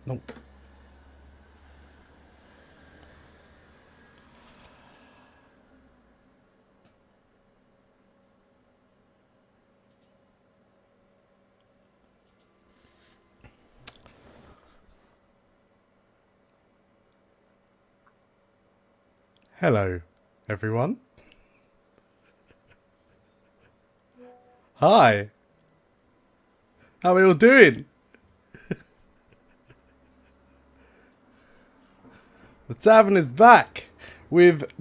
Nope. Hello, everyone. Hi. How are we all doing? The Tavern is back with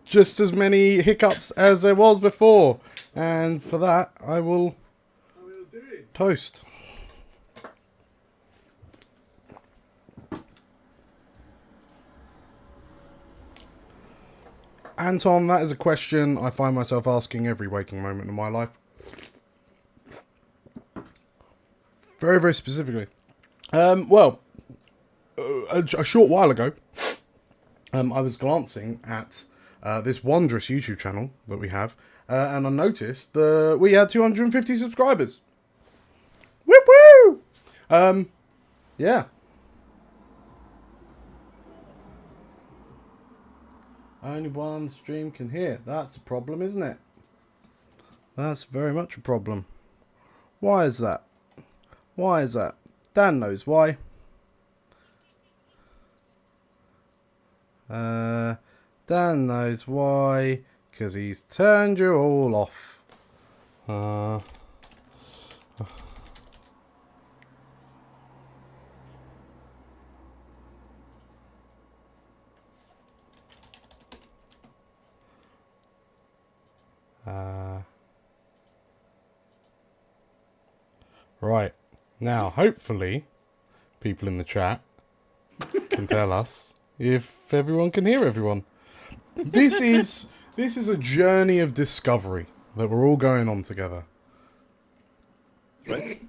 just as many hiccups as there was before. And for that, I will toast. Anton, that is a question I find myself asking every waking moment of my life. Very, very specifically. Well, a short while ago, I was glancing at this wondrous YouTube channel that we have, and I noticed that we had 250 subscribers. Woo woo! Yeah. Only one stream can hear. That's a problem, isn't it? That's very much a problem. Why is that? Why is that? Dan knows why. Dan knows why. Because he's turned you all off. Right. Now, hopefully, people in the chat can tell us if everyone can hear everyone. This is a journey of discovery that we're all going on together. Right.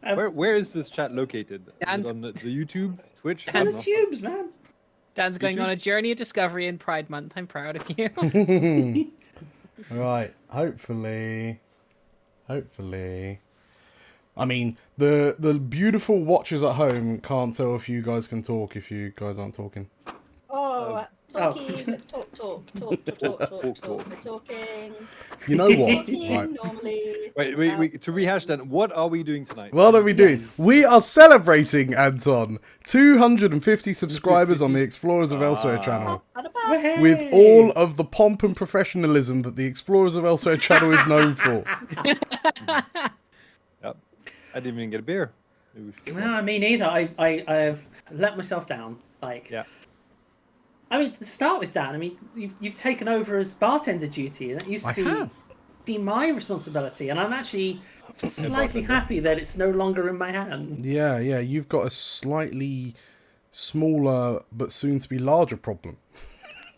Where is this chat located? Is it on the YouTube, Twitch? Dan's tubes, man. Dan's going on a journey of discovery in Pride Month. I'm proud of you. Right. Hopefully. I mean, the beautiful watchers at home can't tell if you guys can talk if you guys aren't talking. Talking, talk. We're talking. You know what? Talking Right. normally. Wait. To rehash then, what are we doing tonight? What are we doing? Yes. We are celebrating, Anton, 250 subscribers on the Explorers of Elsewhere channel. With all of the pomp and professionalism that the Explorers of Elsewhere channel is known for. Yep. I didn't even get a beer. No, me neither. I've let myself down. Like, Yeah. I mean, to start with, Dan, I mean, you've taken over as bartender duty, and that used to be my responsibility, and I'm actually slightly happy that it's no longer in my hands. Yeah, you've got a slightly smaller but soon to be larger problem.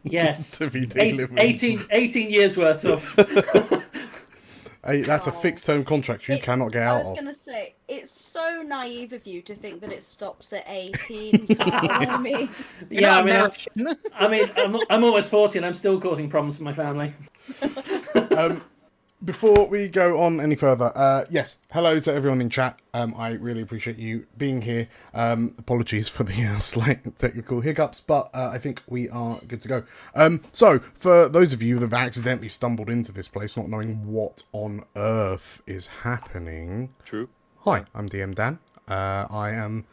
Yes. To be dealing with. 18 years worth of... Hey, that's a fixed term contract you cannot get out I was of. going to say, it's so naive of you to think that it stops at 18. You know what I mean? Yeah, I mean, I'm almost 40 and I'm still causing problems for my family. Before we go on any further, yes, hello to everyone in chat. I really appreciate you being here. Apologies for the slight technical hiccups, but I think we are good to go. So, for those of you that have accidentally stumbled into this place not knowing what on earth is happening... True. Hi, I'm DM Dan. I am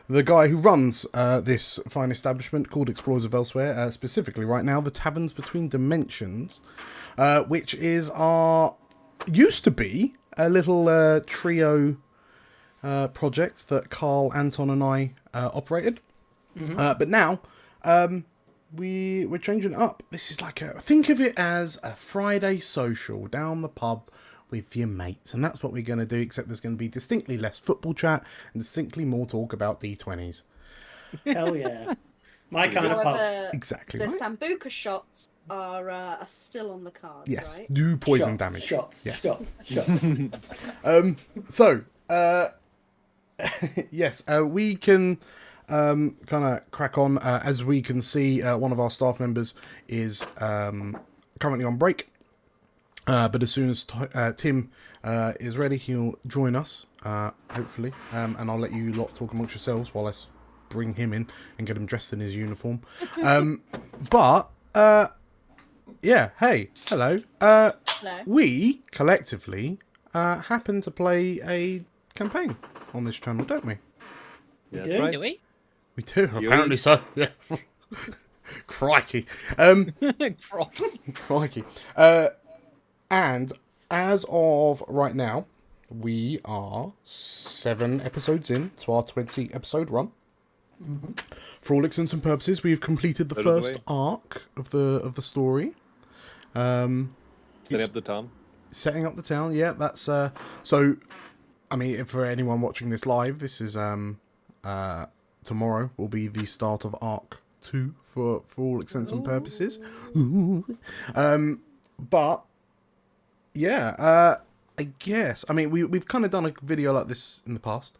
the guy who runs this fine establishment called Explorers of Elsewhere, specifically right now, the Taverns Between Dimensions, which is used to be a little trio project that Carl, Anton and I operated. But now we're changing it up. This is like think of it as a Friday social down the pub with your mates, and that's what we're going to do, except there's going to be distinctly less football chat and distinctly more talk about D20s. Hell yeah. My kind of pub. Exactly The right. Sambuca shots are still on the cards, Yes, right? do poison damage. Shots. So, yes, we can kind of crack on. As we can see, one of our staff members is currently on break. But as soon as Tim is ready, he'll join us, hopefully. And I'll let you lot talk amongst yourselves while I bring him in and get him dressed in his uniform. But yeah, hey, hello. Hello. We collectively happen to play a campaign on this channel, don't we? Yeah, do? that's right. Do we? We do, You apparently eat? so. Yeah. Crikey. Crikey. And as of right now, we are 7 episodes in to our 20 episode run. For all intents and purposes, we've completed the Out of the first way. arc of the story. Setting It's- up the town. Setting up the town, yeah, that's so I mean, for anyone watching this live, this is tomorrow will be the start of arc 2 for all intents and purposes. But yeah, I guess I mean we've kind of done a video like this in the past.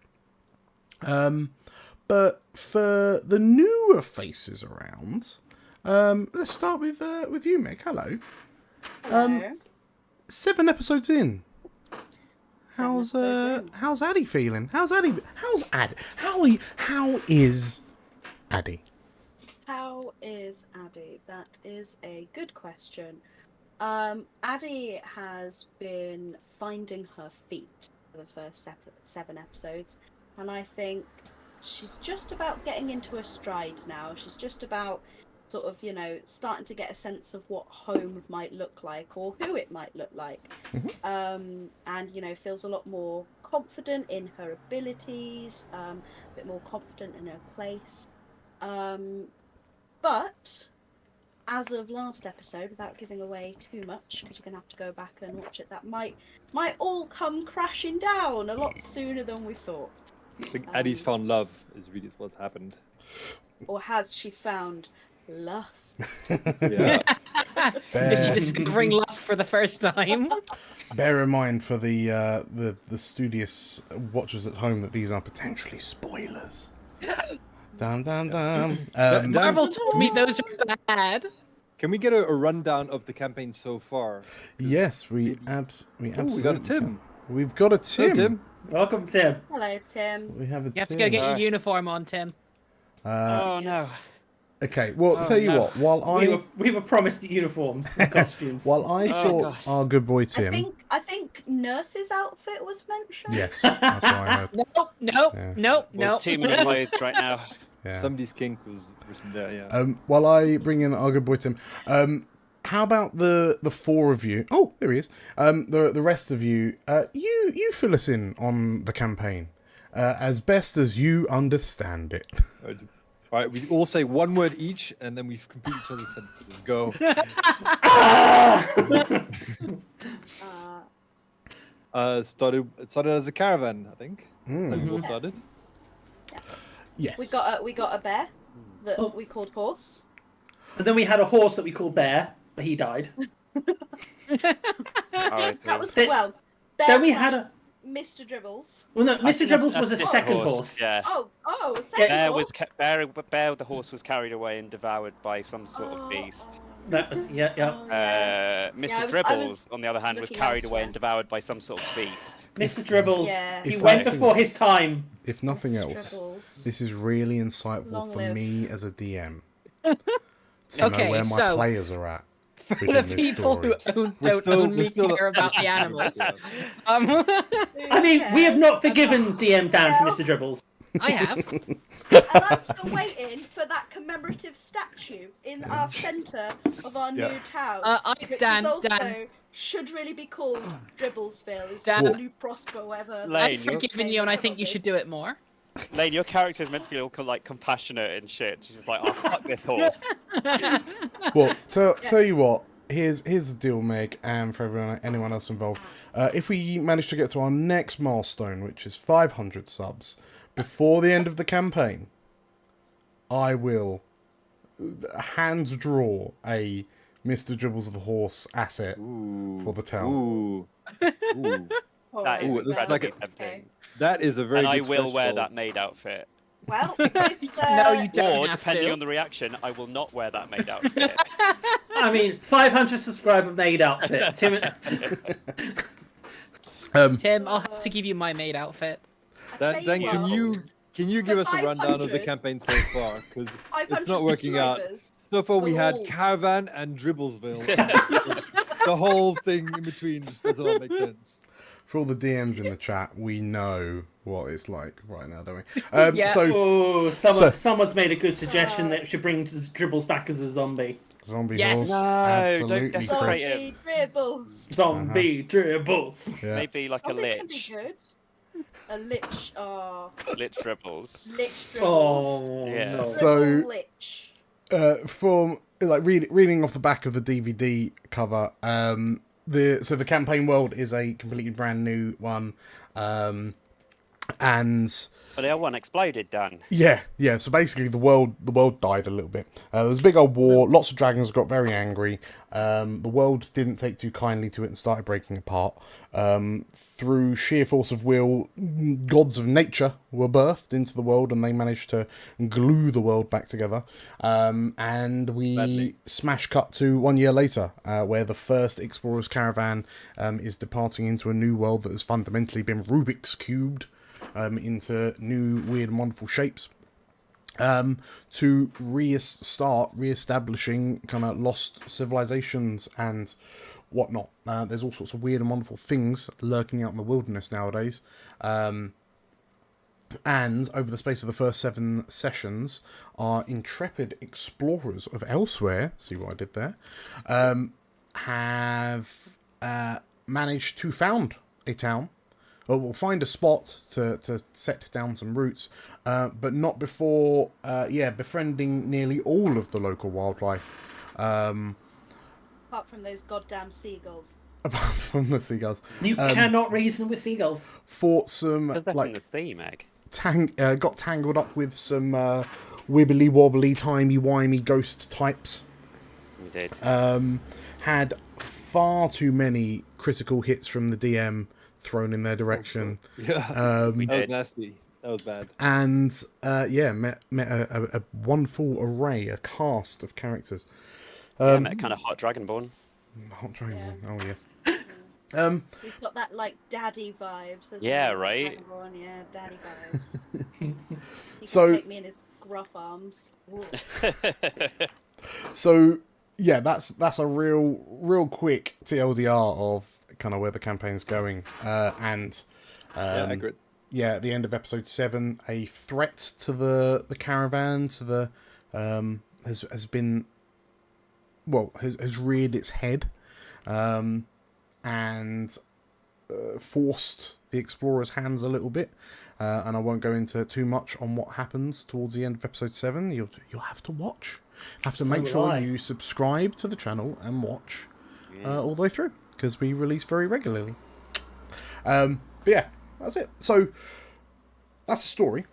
But for the newer faces around, let's start with you, Meg. Hello. Hello. 7 episodes in. Seven How's episodes in. how's Addy feeling? How's Addy? How is Addy? How is Addy? That is a good question. Addy has been finding her feet for the first 7 episodes, and I think she's just about getting into her stride now. She's just about sort of, starting to get a sense of what home might look like or who it might look like. And, feels a lot more confident in her abilities, a bit more confident in her place. But as of last episode, without giving away too much, because you're going to have to go back and watch it, that might all come crashing down a lot sooner than we thought. I think Addie's found love is really what's happened. Or has she found lust? Yeah. Is she discovering lust for the first time? Bear in mind for the studious watchers at home that these are potentially spoilers. Dum dum dum. Dan, Marvel told me those are bad. can we get a rundown of the campaign so far? 'Cause- Yes, we absolutely. Ooh, we got a Tim. can. We've got a Hello, Tim. Tim. Welcome, Tim. Hello, Tim. We have a You have to Tim. go get your uniform on, Tim. Oh no. Okay, well, Oh, tell you no. what. While We were promised uniforms and costumes. while I Oh, thought gosh. our good boy Tim. I think Nurse's outfit was mentioned. Yes, that's what I heard. Nope, Yeah. nope. There's too many clothes right now. Yeah. Somebody's kink was written there, yeah. While I bring in our good boy Tim, how about the 4 of you? Oh, there he is. The rest of you, you fill us in on the campaign as best as you understand it. All right, we all say one word each, and then we complete each other's sentences. Go. Uh, It started as a caravan, I think. Mm. Like we all started. Yes. we got a bear that we called Horse. And then we had a horse that we called Bear, but he died. That was Then- well. Then Bear's we like had a. Mr. Dribbles. Well, no, I Mr. think Dribbles that's was a different second horse, horse. Yeah. Oh, second Bear horse. was Bear the horse was carried away and devoured by some sort of beast. That was yeah. Oh, yeah. Mr. I was Dribbles, on the other hand, was looking carried away elsewhere. and devoured by some sort of beast. Mr. Dribbles. Yeah. He If went I- before his time. If nothing Mr. else, Dribbles. this is really insightful Long for live. me as a DM to know Okay, where my so- players are at. For the within this people who story. don't only care about the animals. I mean, we have not forgiven DM Dan for Mr. Dribbles. I have. And I'm still waiting for that commemorative statue in our centre of our Yeah. new town. Which Dan, is also Dan. should really be called Dribblesville. Is Dan. Blue Prosper, whatever. Lane, I've forgiven you, and I think you should do it more. Lane, your character is meant to be all like compassionate and shit. She's just like, oh fuck this horse. Well, tell you what. Here's the deal, Meg, and for anyone else involved. If we manage to get to our next milestone, which is 500 subs, before the end of the campaign, I will hand draw a Mr. Dribbles of the Horse asset for the town. Ooh. Ooh. That is Ooh, this is like incredibly a- tempting. That is a very And I good will stretch wear goal. that maid outfit. Well, it's No, you don't Or, have depending to. on the reaction, I will not wear that maid outfit. I mean, 500 subscriber maid outfit. Tim. Tim, I'll have to give you my maid outfit. Dan, can Can you give us a rundown of the 500. campaign so far? Because 500 it's not working out. subscribers. So far, we had Ooh. Caravan and Dribblesville. The whole thing in between just does not make sense. For all the DMs in the chat, we know what it's like right now, don't we? Yeah. So, Oh, someone's made a good suggestion that we should bring Dribbles back as a zombie. zombie Yes. horse, No, absolutely, don't desecrate Chris. it. Zombie dribbles. Zombie Dribbles. Yeah. Maybe like Zombies a can be lich. good. A lich. Oh, Lich dribbles. lich dribbles. Oh Yeah. no. So- Dribble lich. From like reading off the back of the DVD cover, the campaign world is a completely brand new one, and But the other one exploded, Dan. yeah. So basically, the world died a little bit. There was a big old war. Lots of dragons got very angry. The world didn't take too kindly to it and started breaking apart. Through sheer force of will, gods of nature were birthed into the world, and they managed to glue the world back together. And we Badly. smash cut to 1 year later, where the first explorer's caravan is departing into a new world that has fundamentally been Rubik's cubed. Into new, weird, and wonderful shapes, to re-establishing kind of lost civilizations and whatnot. There's all sorts of weird and wonderful things lurking out in the wilderness nowadays. And over the space of the first 7 sessions, our intrepid explorers of elsewhere, see what I did there, have managed to found a town. Well, we'll find a spot to set down some roots, but not before, befriending nearly all of the local wildlife, Apart from those goddamn seagulls. apart from the seagulls. You cannot reason with seagulls. Fought some, Because that's in the like, theme, Meg. got tangled up with some wibbly wobbly, timey wimey ghost types. We did. Had far too many critical hits from the DM thrown in their direction. Yeah. We That was did. nasty. That was bad. And met a wonderful array, a cast of characters. Yeah, met kind of hot dragonborn. Hot Dragon. Yeah. Oh yes. He's got that like daddy vibes. Hasn't Yeah, he? right? Dragonborn, yeah, daddy vibes. He So- can take me in his gruff arms. Ooh. So yeah, that's a real quick TLDR of kind of where the campaign's going, and Yeah, accurate. yeah, at the end of episode 7, a threat to the caravan, to the has been, well, has reared its head, and forced the explorer's hands a little bit. And I won't go into too much on what happens towards the end of episode 7. You'll have to watch. Have to So make will sure I. you subscribe to the channel and watch all the way through, because we release very regularly. But yeah, that's it. So that's the story.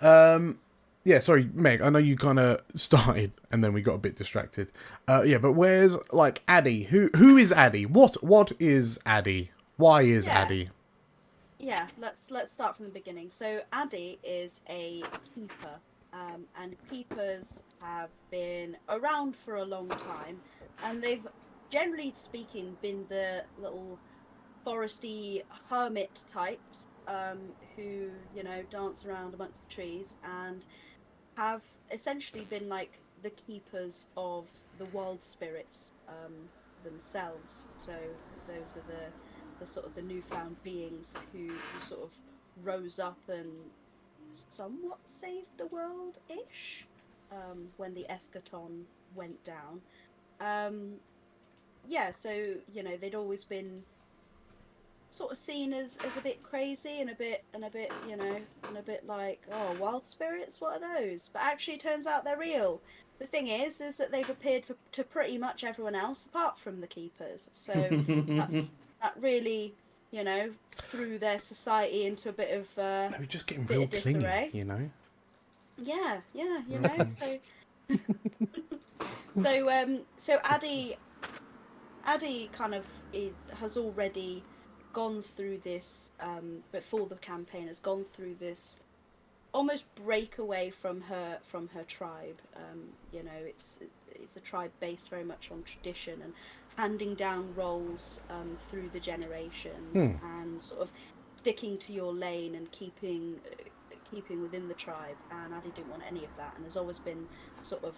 Yeah, sorry, Meg, I know you kind of started and then we got a bit distracted. Yeah, but where's, like, Addie? Who is Addie? What is Addie? Why is Yeah. Addie? Yeah, let's start from the beginning. So Addie is a keeper, and keepers have been around for a long time, and they've, generally speaking, been the little foresty hermit types, who, you know, dance around amongst the trees and have essentially been like the keepers of the wild spirits themselves. So those are the sort of the newfound beings who sort of rose up and somewhat saved the world-ish when the eschaton went down. Yeah, so, you know, they'd always been sort of seen as a bit crazy and a bit, you know, and a bit like, oh, wild spirits, what are those? But actually it turns out they're real. The thing is that they've appeared to pretty much everyone else apart from the keepers. So that really, you know, threw their society into a bit of Maybe just getting bit real of clingy, disarray. you know? yeah, you know. So Addie kind of has already gone through this before the campaign, has gone through this almost breakaway from her tribe. You know, it's a tribe based very much on tradition and handing down roles through the generations, and sort of sticking to your lane and keeping keeping within the tribe, and Addie didn't want any of that, and has always been sort of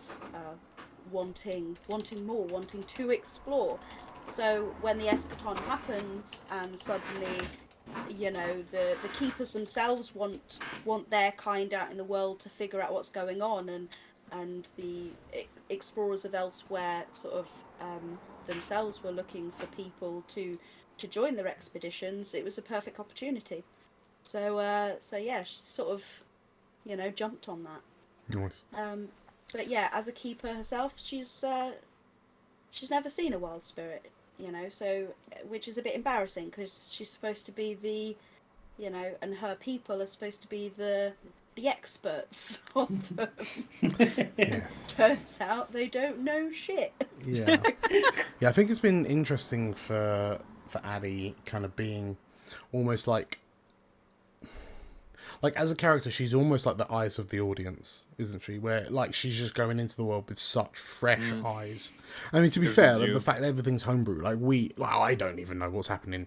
wanting more, wanting to explore. So when the eschaton happens, and suddenly, you know, the keepers themselves want their kind out in the world to figure out what's going on, and the explorers of elsewhere sort of themselves were looking for people to join their expeditions. It was a perfect opportunity. So yeah, she sort of, you know, jumped on that. Nice. But yeah, as a keeper herself, she's never seen a wild spirit, you know, so, which is a bit embarrassing because she's supposed to be the, you know, and her people are supposed to be the experts on them. Yes. Turns out they don't know shit. Yeah. Yeah, I think it's been interesting for Addie kind of being almost like as a character, she's almost like the eyes of the audience, isn't she? Where like she's just going into the world with such fresh eyes. I mean, to be fair, the fact that everything's homebrew, I don't even know what's happening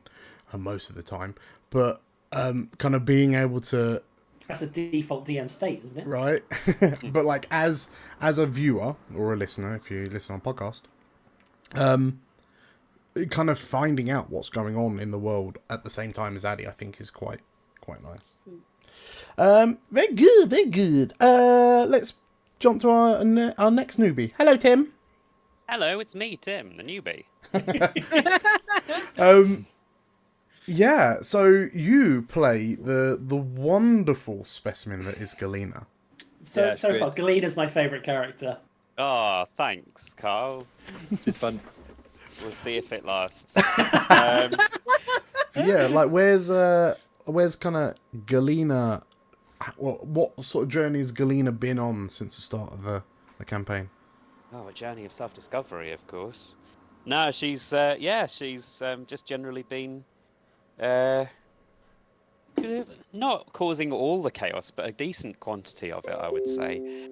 most of the time, but kind of being able to. That's a default DM state, isn't it? Right. But like as a viewer or a listener, if you listen on podcast, kind of finding out what's going on in the world at the same time as Addie, I think is quite nice. Very good, very good. Let's jump to our next newbie. Hello, Tim. Hello, it's me, Tim, the newbie. Yeah, so you play the wonderful specimen that is Galena. So far, Galena's my favourite character. Oh, thanks, Carl. It's fun. We'll see if it lasts. Yeah, like where's kind of Galena? What sort of journey has Galena been on since the start of the campaign? Oh, a journey of self-discovery, of course. No, she's just generally been not causing all the chaos, but a decent quantity of it, I would say.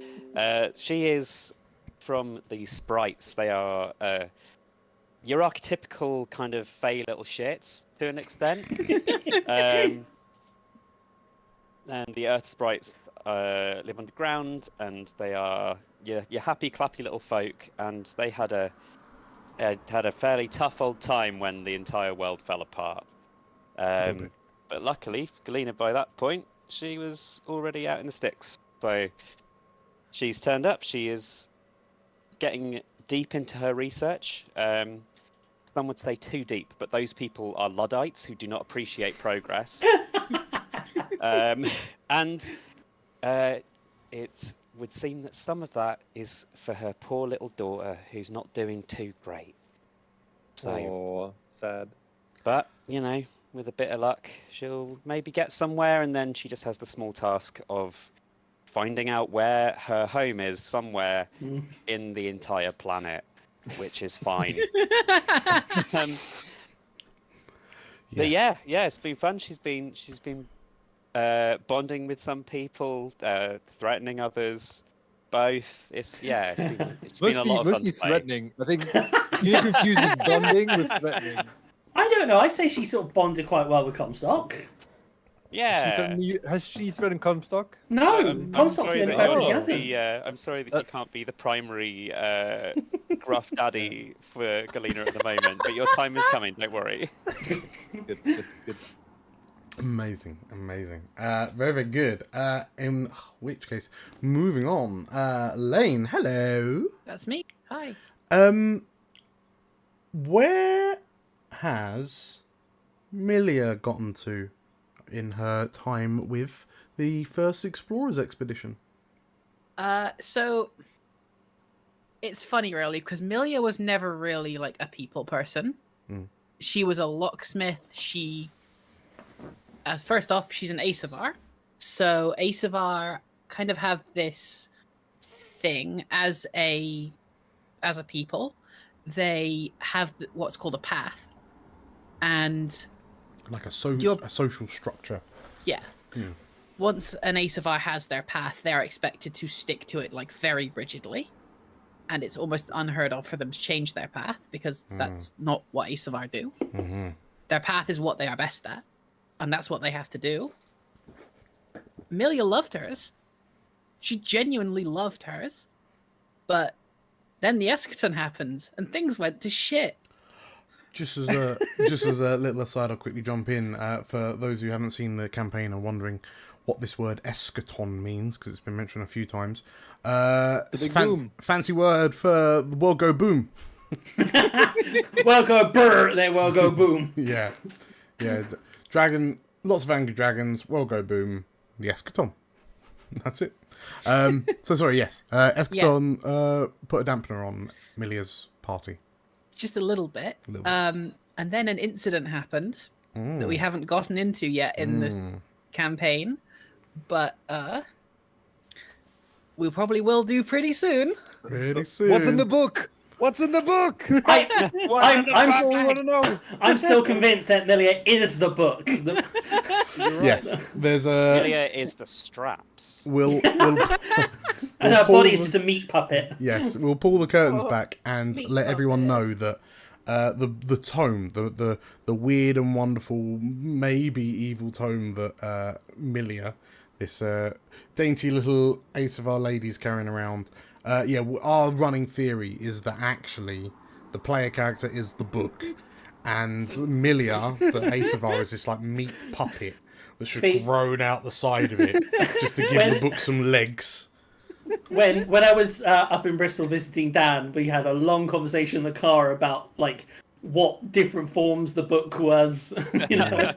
She is from the sprites. They are your archetypical kind of fey little shits to an extent. And the earth sprites live underground, and they are your happy, clappy little folk. And they had a fairly tough old time when the entire world fell apart. But luckily, Galena, by that point, she was already out in the sticks. So she's turned up. She is getting deep into her research. Some would say too deep, but those people are Luddites who do not appreciate progress. And it would seem that some of that is for her poor little daughter, who's not doing too great. So, sad. But, you know, with a bit of luck, she'll maybe get somewhere, and then she just has the small task of finding out where her home is somewhere in the entire planet, which is fine. But yeah, it's been fun. She's been bonding with some people, threatening others. Both. It's been a lot of fun. Mostly threatening. I think you confuses bonding with threatening. I don't know. I say she sort of bonded quite well with Comstock. Yeah. Has she threatened Comstock? No, Comstock's the only person she hasn't. I'm sorry that you can't be the primary gruff daddy for Galena at the moment, but your time is coming. Don't worry. Good. Amazing. Very, very good. In which case, moving on. Lane, hello. That's me. Hi. Where has Milia gotten to in her time with the first Explorers expedition? So it's funny, really, because Milia was never really like a people person. She was a locksmith. First off, she's an Asavar. So Asavar kind of have this thing as a people. They have what's called a path, and like a social structure. Yeah. Once an Asavar has their path, they're expected to stick to it like very rigidly, and it's almost unheard of for them to change their path because that's not what Asavar do. Their path is what they are best at, and that's what they have to do. Milia loved hers. She genuinely loved hers. But then the eschaton happened, and things went to shit. Just as a little aside, I'll quickly jump in. For those who haven't seen the campaign and wondering what this word eschaton means, because it's been mentioned a few times, it's a fancy word for the world go boom. Well go brr, they will go boom. Yeah. Dragon, lots of angry dragons, world go boom, the eschaton. That's it. So sorry, yes. Eschaton put a dampener on Milia's party. Just a little bit. And then an incident happened that we haven't gotten into yet in this campaign, but we probably will do pretty soon. Pretty soon. What's in the book? What's in the book? I'm still convinced that Milia is the book. Yes, there's a. Milia is the straps. We'll And her body is just a meat puppet. Yes, we'll pull the curtains back and let everyone know that the tome, the weird and wonderful, maybe evil tome that Milia, this dainty little Ace of Our Ladies carrying around. Our running theory is that actually the player character is the book, and Milia, the Ace of Our, is this like meat puppet that's just thrown out the side of it just to give the book some legs. When I was up in Bristol visiting Dan, we had a long conversation in the car about like what different forms the book was. you know.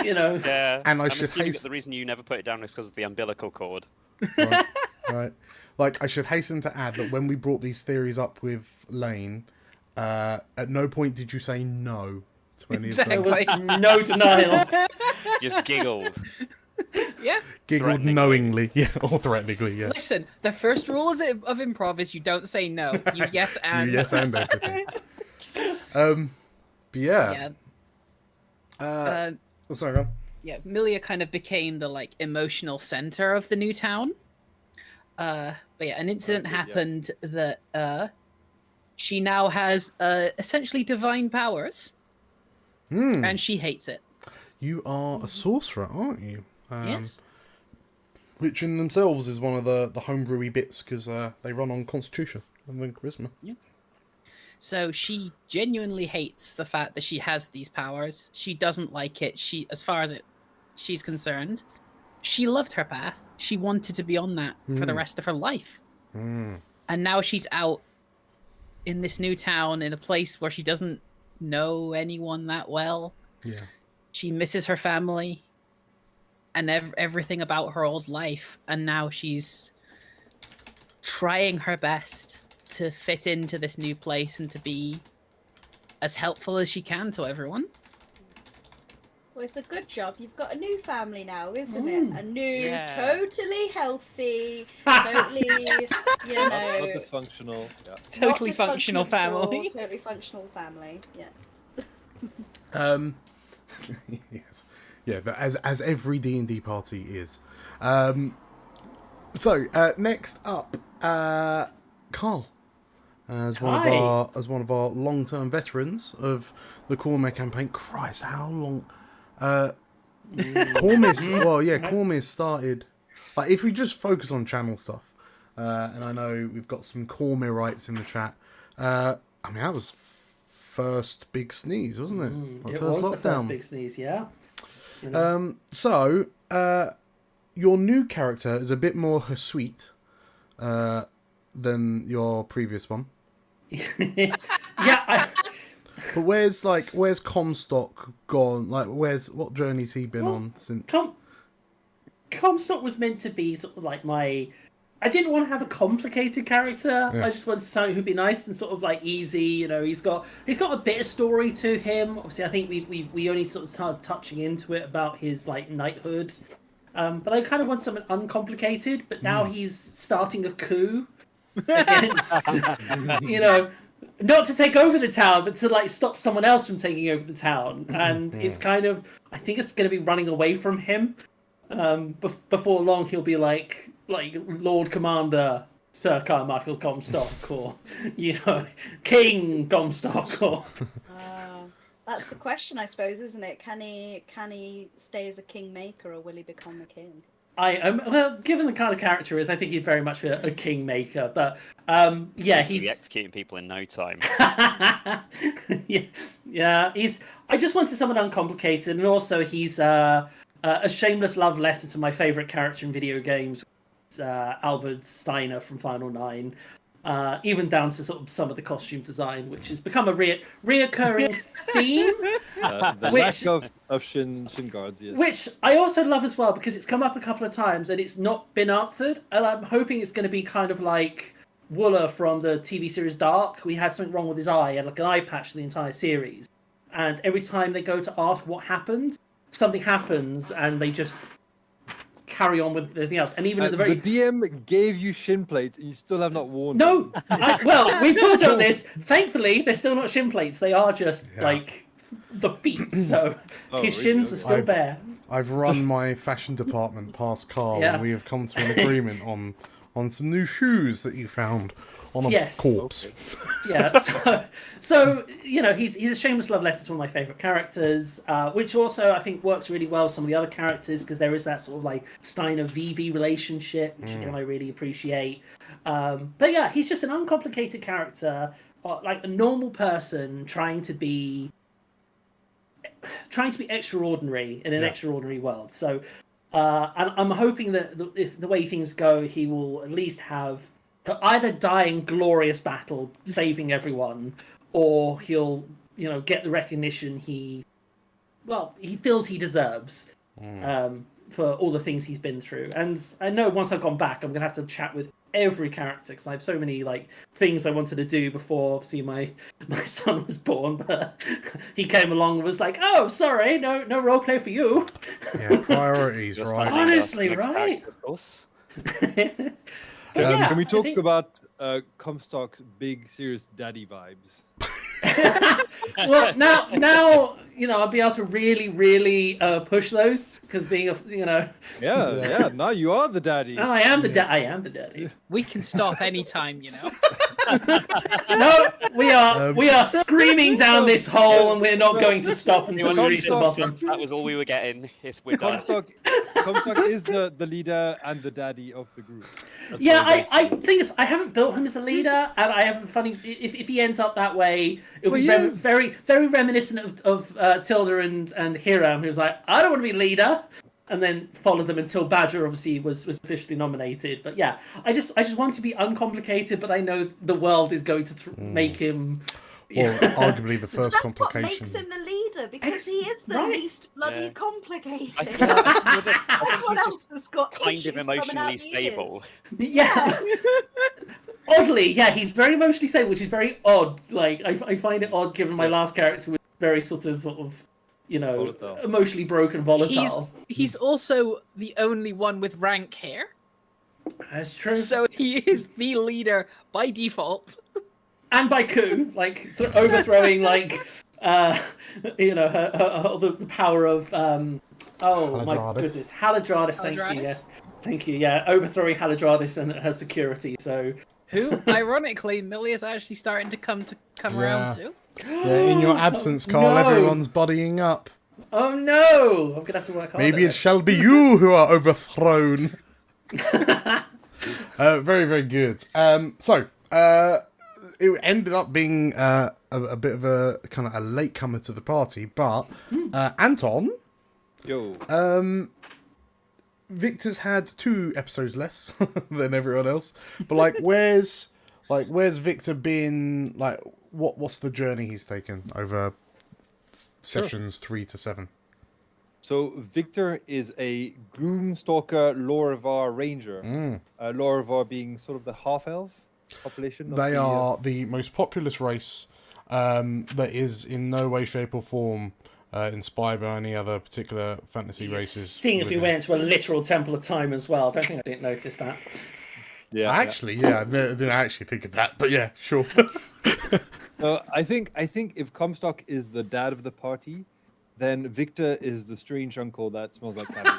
Yeah. And I'm assuming that the reason you never put it down is because of the umbilical cord. Right. Like, I should hasten to add that when we brought these theories up with Lane, at no point did you say no to any of them. There was no denial. Just giggled. Yeah. Giggled knowingly, or threateningly, yeah. Listen, the first rule of improv is you don't say no. You yes and. You yes and everything. But yeah. Sorry, go on. Yeah, Milia kind of became the like emotional center of the new town. But yeah, an incident happened that she now has essentially divine powers, and she hates it. You are a sorcerer, aren't you? Yes. Which in themselves is one of the homebrewy bits, because they run on Constitution and then Charisma. Yeah. So she genuinely hates the fact that she has these powers. She doesn't like it. As far as she's concerned, she loved her path. She wanted to be on that for the rest of her life. And now she's out in this new town in a place where she doesn't know anyone that well. Yeah. She misses her family and everything about her old life. And now she's trying her best to fit into this new place and to be as helpful as she can to everyone. Well, it's a good job. You've got a new family now, isn't it? A new, totally healthy, totally, Not dysfunctional. Yeah. Totally functional family. Totally functional family. Yeah. Yes. Yeah, but as every D&D party is. So next up, Carl, as one of our long-term veterans of the Cormier campaign. Christ, how long? Cormier started. Like, if we just focus on channel stuff, and I know we've got some Cormierites in the chat. I mean, that was first big sneeze, wasn't it? It first was lockdown. the first big sneeze, yeah. So your new character is a bit more Hsuite than your previous one. Yeah. But where's Comstock gone? Like, what journey's he been on since? Comstock was meant to be sort of like my. I didn't want to have a complicated character. Yeah. I just wanted someone who'd be nice and sort of like easy. You know, he's got a bit of story to him. Obviously, I think we only sort of started touching into it about his like knighthood. But I kind of want something uncomplicated. But now he's starting a coup against, not to take over the town, but to like stop someone else from taking over the town. And it's kind of, I think it's going to be running away from him. Before long, he'll be like Lord Commander Sir Carmichael Comstock, or King Comstock, or. That's the question, I suppose, isn't it? Can he stay as a kingmaker, or will he become a king? Well, given the kind of character he is, I think he's very much a kingmaker. But yeah, He'll be he's executing people in no time. yeah. I just wanted someone uncomplicated, and also he's a shameless love letter to my favorite character in video games, Albert Steiner from Final Nine. Even down to sort of some of the costume design, which has become a reoccurring theme. The lack of shin guards, yes. Which I also love as well, because it's come up a couple of times and it's not been answered. And I'm hoping it's going to be kind of like Wooler from the TV series Dark. We had something wrong with his eye, and like an eye patch for the entire series. And every time they go to ask what happened, something happens, and they just carry on with everything else. And even at the very... The DM gave you shin plates, and you still have not worn No! them. Well, we've talked about this. Thankfully, they're still not shin plates. They are just, like, the feet. So his shins are still bare. I've run my fashion department past Carl, and we have come to an agreement on some new shoes that you found on a corpse. Okay. Yeah, so you know, he's a shameless love letter to one of my favourite characters, which also I think works really well with some of the other characters, because there is that sort of like Steiner-Vivi relationship, which again I really appreciate. But yeah, he's just an uncomplicated character, like a normal person trying to be extraordinary in an extraordinary world. So and I'm hoping that if the way things go, he will at least have either die in glorious battle, saving everyone, or he'll, you know, get the recognition he feels he deserves for all the things he's been through. And I know once I've gone back, I'm gonna have to chat with every character, because I have so many like things I wanted to do before obviously my son was born, but he came along and was like, oh sorry, no roleplay for you. Yeah, priorities, right? Honestly, right? Of course. Can we talk about Comstock's big serious daddy vibes? Well, now you know I'll be able to really push those, because being a Yeah. Now you are the daddy. I am the daddy. We can stop anytime, you know. No, we are screaming down this hole, and we're not going to stop until we reach the bottom. That was all we were getting. Yes, we're done. Comstock is the leader and the daddy of the group. Yeah, I think I haven't built him as a leader, and I have a funny. If he ends up that way, it would be very reminiscent of Tilda and Hiram, who's like, I don't want to be leader, and then followed them until Badger obviously was officially nominated. But yeah, I just want to be uncomplicated, but I know the world is going to make him. Well, arguably the first complication. That's what makes him the leader, because he is the least bloody complicated. Everyone else has got kind of emotionally stable. Yeah. Oddly, yeah, he's very emotionally stable, which is very odd. Like, I find it odd, given my last character was very sort of, you know, volatile. Emotionally broken, volatile. He's also the only one with rank here. That's true. So he is the leader by default. And by coup, like overthrowing, like you know, the power of my goodness, Haladradis. Thank you, yes, thank you. Yeah, overthrowing Haladradis and her security. So who, ironically, Millie is actually starting to come around to. Yeah, in your absence, Carl, everyone's bodying up. Oh no, I'm gonna have to work harder. Maybe it shall be you who are overthrown. Very good. It ended up being a bit of a kind of a latecomer to the party, but Anton, Victor's had 2 episodes less than everyone else. But where's Victor been? Like, what's the journey he's taken over sessions 3 to 7? So Victor is a Gloomstalker Lorvar Ranger. Lorvar being sort of the half-elf population. They are the most populous race that is in no way, shape or form inspired by any other particular fantasy races. Seeing as we went into a literal Temple of Time as well, I didn't notice that. Yeah, I didn't actually think of that, but yeah, sure. I think if Comstock is the dad of the party, then Victor is the strange uncle that smells like cabbage.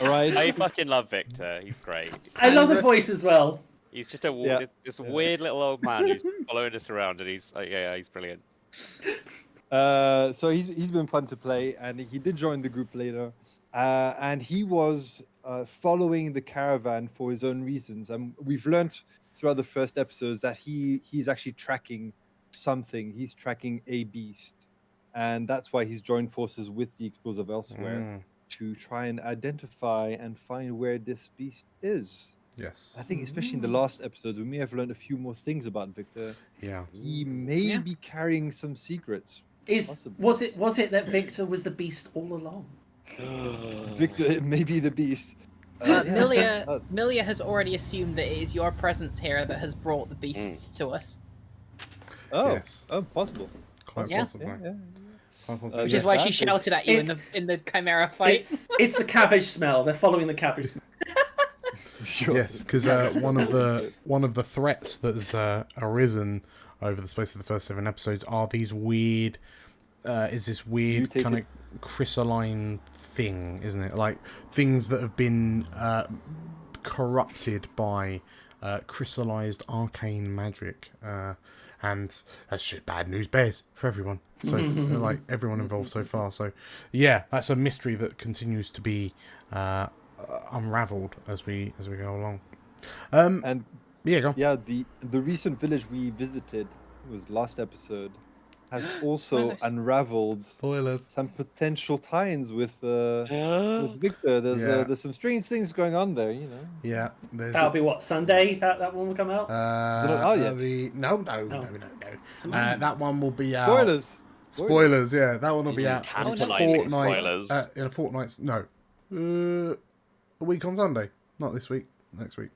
All right. I fucking love Victor. He's great. I love the voice as well. He's just this weird little old man who's following us around, and he's he's brilliant. So he's been fun to play, and he did join the group later. and he was following the caravan for his own reasons. And we've learned throughout the first episodes that he's actually tracking something. He's tracking a beast, and that's why he's joined forces with the Explorers of Elsewhere to try and identify and find where this beast is. Yes. I think especially in the last episodes, we may have learned a few more things about Victor. Yeah. He may be carrying some secrets. Was it that Victor was the beast all along? Victor, it may be the beast. Milia has already assumed that it is your presence here that has brought the beasts to us. Oh, Yes. oh, possible. Quite Yeah. possibly. Yeah. Quite possibly. Which Yes, is why that she is- shouted at you in the Chimera fight. It's the cabbage smell. They're following the cabbage smell. Sure. Yes, because one of the threats that has arisen over the space of the first 7 episodes are these weird, is this weird Mutated- kind of crystalline thing, isn't it? Like things that have been corrupted by crystallized arcane magic, and that's shit bad news bears for everyone. So like everyone involved so far. So yeah, that's a mystery that continues to be unraveled as we go along. And Yeah, go on. yeah, the recent village we visited, it was last episode, has also Spoilers. unraveled Spoilers. some potential tie-ins with Victor. There's some strange things going on there, you know. Yeah, there's. That'll be what, Sunday? That one will come out? Is it not out that'll yet? be- no. That one will be out. Spoilers. Spoilers, yeah, that one will be out in a Tantalising fortnight. spoilers. In a fortnight, no, a week on Sunday, not this week, next week.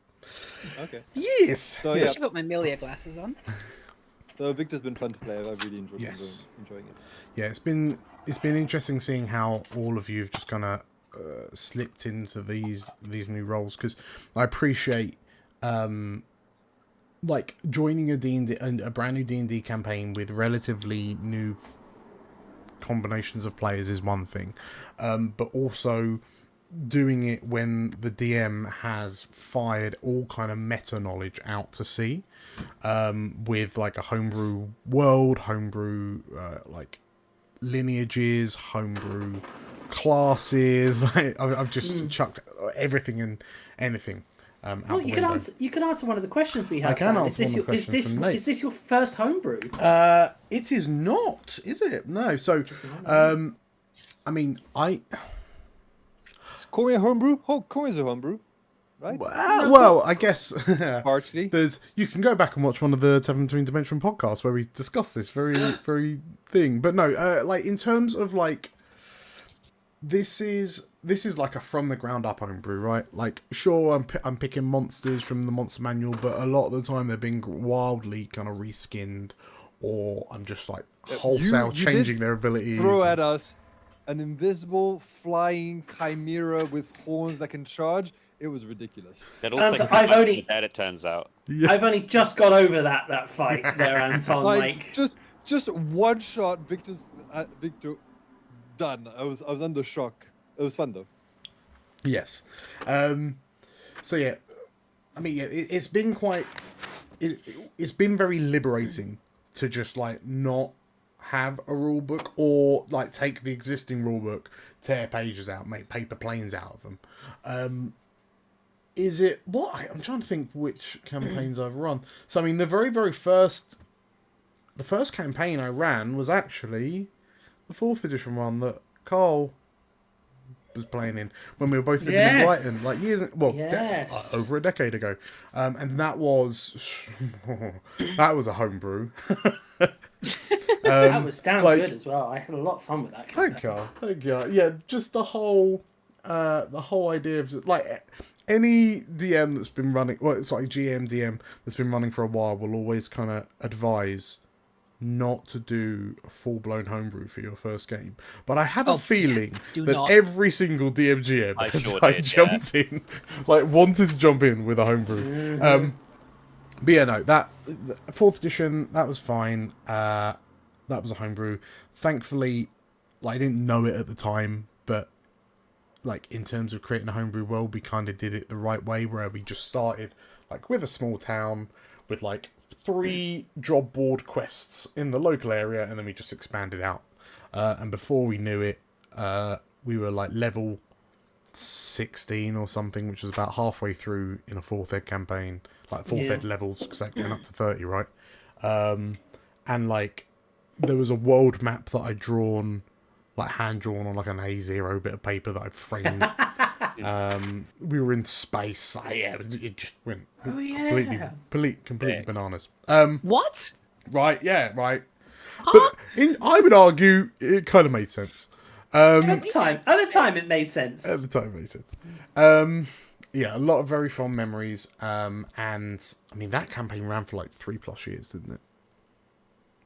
Okay. Yes. So I yeah, should put my Milia glasses on. so Victor's been fun to play. I've really enjoyed Yes. enjoying it. Yeah, it's been interesting seeing how all of you have just kind of slipped into these new roles, because I appreciate like joining a D&D, a brand new D&D campaign with relatively new combinations of players is one thing, but also doing it when the DM has fired all kind of meta knowledge out to sea, with like a homebrew world, homebrew like lineages, homebrew classes. I've just chucked everything and anything out Well, the you can window. answer. You can answer one of the questions we have. I can Dan. answer one of the questions from Nate. Is this your first homebrew? It is not, is it? No. So, I mean, Call me a homebrew. Call me as a homebrew, right? well, I guess Partially. you can go back and watch one of the Tavern Between Dimension podcasts where we discuss this very thing. But no, like in terms of like, this is like a from the ground up homebrew, right? Like, sure, I'm picking monsters from the monster manual, but a lot of the time they're being wildly kind of reskinned, or I'm just like wholesale You changing did their abilities. Throw at us an invisible flying chimera with horns that can charge. It was ridiculous. It also I've only- dead, it turns out. Yes. I've only just got over that fight there, Anton. Like just one shot, Victor done. I was under shock. It was fun though. Yes. So yeah, I mean, yeah, it's been quite. It's been very liberating to just like not have a rule book, or like take the existing rule book, tear pages out, make paper planes out of them. Is it what I'm trying to think which campaigns I've run. So I mean, the very first campaign I ran was actually the 4th edition one that Carl was playing in when we were both living in Yes. Brighton, like years, Yes. over a decade ago, and that was a homebrew. that was damn like- good as well. I had a lot of fun with that. Thank you. Yeah, just the whole idea of like any DM that's been running, well, it's like DM that's been running for a while will always kind of advise not to do a full-blown homebrew for your first game. But I have a feeling do that not. every single DMGM I has sure like did, jumped in, like wanted to jump in with a homebrew. But yeah, no, that 4th edition, that was fine. That was a homebrew. Thankfully, like, I didn't know it at the time, but like in terms of creating a homebrew world, we kind of did it the right way, where we just started like with a small town with like 3 job board quests in the local area, and then we just expanded out. And before we knew it, we were like level 16 or something, which was about halfway through in a 4th ed campaign, like 4th ed levels, because that went up to 30, right? And like there was a world map that I'd drawn, like hand drawn on like an A0 bit of paper that I'd framed. We were in space. It just went completely bananas. What? Right, yeah, right. But I would argue it kind of made sense. At the time, it made sense. At the time, it made sense. Yeah, a lot of very fond memories. And I mean, that campaign ran for like 3+ years, didn't it?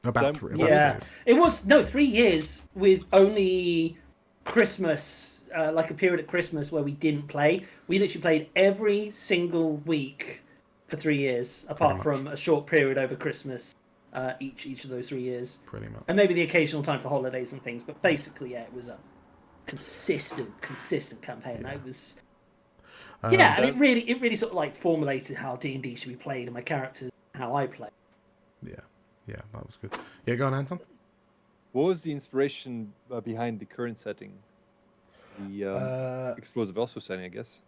About 3. Yeah, it was 3 years with only Christmas, like a period at Christmas where we didn't play. We literally played every single week for 3 years, apart from a short period over Christmas. Each of those 3 years, pretty much, and maybe the occasional time for holidays and things. But basically, yeah, it was a consistent campaign. Yeah. It was, and it really sort of like formulated how D&D should be played and my characters, how I play. Yeah, that was good. Yeah, go on, Anton. What was the inspiration behind the current setting? The Explosive Elsewhere setting, I guess.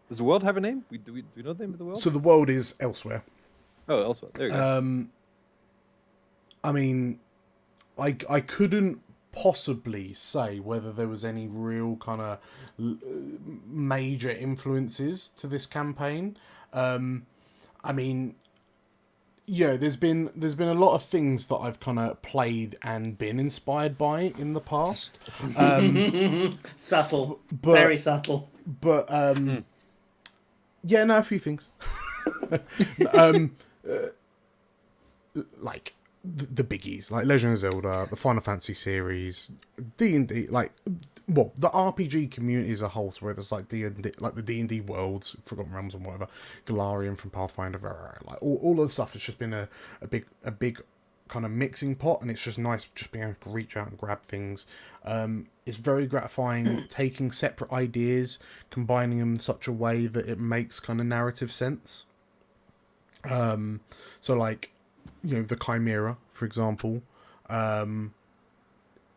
Does the world have a name? Do we know the name of the world? So the world is Elsewhere. Oh, Elsewhere. There you go. I mean, I couldn't possibly say whether there was any real kind of major influences to this campaign. I mean, yeah, there's been a lot of things that I've kind of played and been inspired by in the past. Subtle, very subtle. But yeah, no, a few things. Like the biggies, like Legend of Zelda, the Final Fantasy series, D&D, like, well, the RPG community as a whole, so whether it's like D&D, like the D&D worlds, Forgotten Realms and whatever, Galarian from Pathfinder, like all of the stuff. It's just been a big kind of mixing pot, and it's just nice just being able to reach out and grab things. It's very gratifying taking separate ideas, combining them in such a way that it makes kind of narrative sense. So like, you know, the Chimera, for example,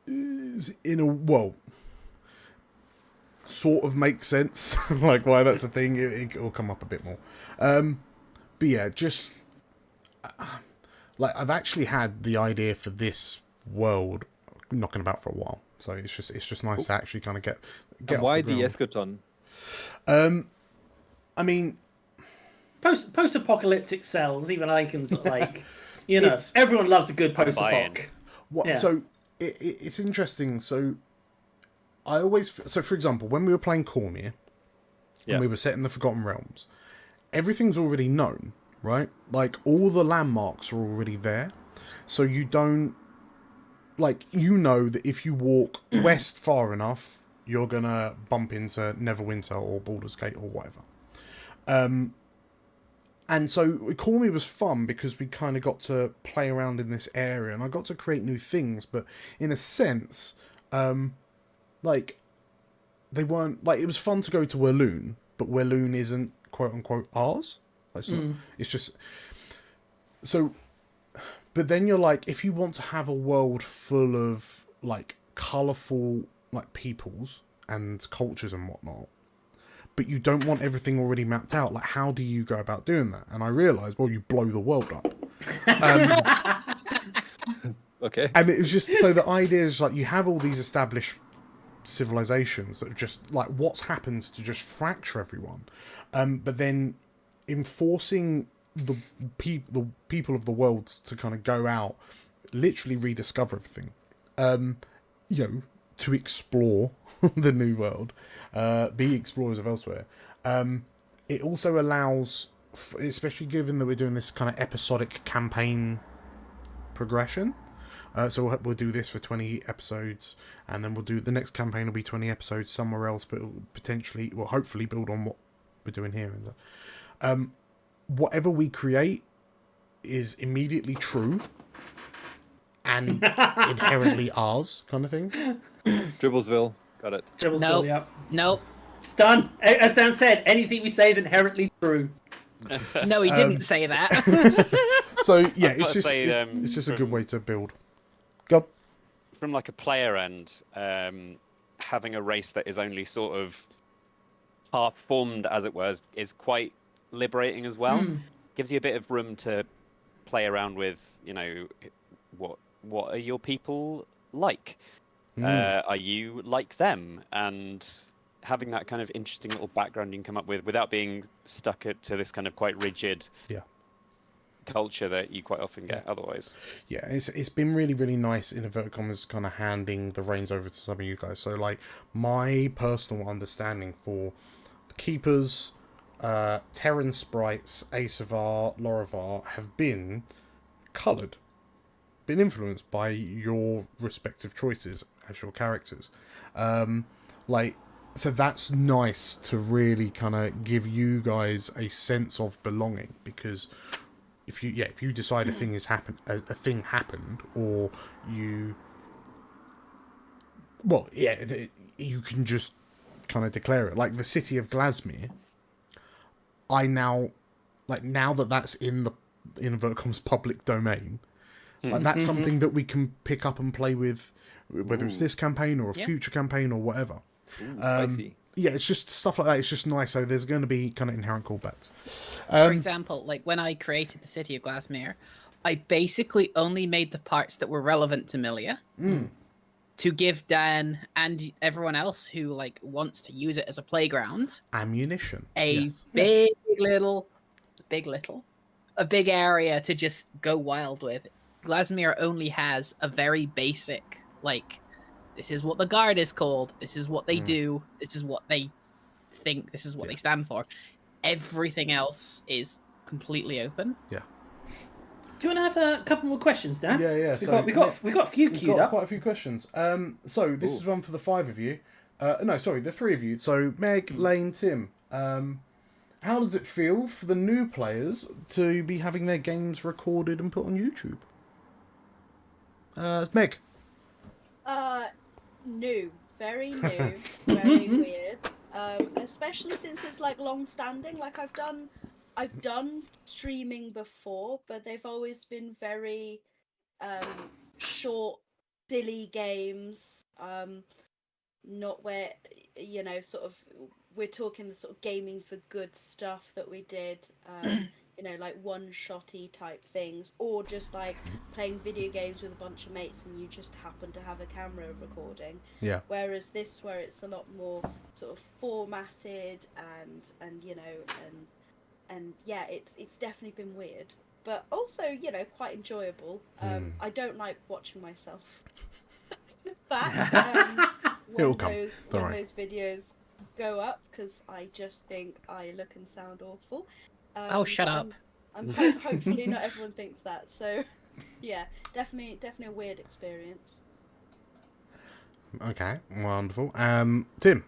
is sort of makes sense, like why that's a thing. It will come up a bit more. But yeah, just like I've actually had the idea for this world knocking about for a while, so it's just nice to actually kind of get. And why the eschaton? I mean, post-apocalyptic cells. Even I can sort of like. You know, everyone loves a good post-apoc. Yeah. So it's interesting. So for example, when we were playing Cormier, and we were set in the Forgotten Realms, everything's already known, right? Like all the landmarks are already there, so you don't, like, you know that if you walk west far enough, you're gonna bump into Neverwinter or Baldur's Gate or whatever. And so Cormier was fun because we kind of got to play around in this area, and I got to create new things. But in a sense, like they weren't like, it was fun to go to Werloon, but Werloon isn't quote unquote ours. It's not. It's just so. But then you're like, if you want to have a world full of like colourful like peoples and cultures and whatnot, but you don't want everything already mapped out, like how do you go about doing that? And I realised, well, you blow the world up. Okay. And it was just, so the idea is like you have all these established civilizations that just like, what's happened to just fracture everyone, but then enforcing the people of the world to kind of go out, literally rediscover everything, you know, to explore the new world, be explorers of elsewhere. It also allows, especially given that we're doing this kind of episodic campaign progression, so we'll do this for 20 episodes, and then we'll do the next campaign will be 20 episodes somewhere else, but it'll potentially, well, hopefully build on what we're doing here. And whatever we create is immediately true and inherently ours, kind of thing. Dribblesville, got it. Dribblesville, yeah. Nope. It's done. As Dan said, anything we say is inherently true. No, he didn't say that. So yeah, it's just a good way to build. Go. From like a player end, having a race that is only sort of half formed, as it were, is quite liberating as well. Hmm. Gives you a bit of room to play around with, what are your people like? Are you like them? And having that kind of interesting little background you can come up with without being stuck to this kind of quite rigid culture that you quite often get otherwise. Yeah, it's been really, really nice in inverted commas kind of handing the reins over to some of you guys. So, like, my personal understanding for the Keepers, Terran Sprites, Asavar, Lorivar have been coloured, been influenced by your respective choices as your characters. So that's nice to really kind of give you guys a sense of belonging, because if you decide a thing happened, or you you can just kind of declare it. Like the city of Glasmere, now that that's in the inverted commas public domain, like that's something that we can pick up and play with, whether it's this campaign or a future campaign or whatever. Ooh, spicy. Yeah, it's just stuff like that. It's just nice. So there's going to be kind of inherent callbacks. For example, like when I created the city of Glasmere, I basically only made the parts that were relevant to Milia to give Dan and everyone else who like wants to use it as a playground Ammunition. a big area to just go wild with. Glasmere only has a very basic, like, this is what the guard is called, this is what they do, this is what they think, this is what they stand for. Everything else is completely open. Yeah. Do you want to have a couple more questions, Dan? Yeah. So we've got a few queued up. Quite a few questions. So this is one for the 5 of you. The 3 of you. So Meg, Lane, Tim. How does it feel for the new players to be having their games recorded and put on YouTube? Meg. New, very new, very weird. Especially since it's like long standing. Like I've done streaming before, but they've always been very short, silly games. Not where sort of we're talking the sort of gaming for good stuff that we did. Like one-shotty type things, or just like playing video games with a bunch of mates and you just happen to have a camera recording. Yeah. Whereas this, where it's a lot more sort of formatted and it's definitely been weird, but also quite enjoyable. I don't like watching myself back when those videos go up, because I just think I look and sound awful. Shut up. Hopefully not everyone thinks that. So, yeah, definitely a weird experience. Okay, wonderful. Tim.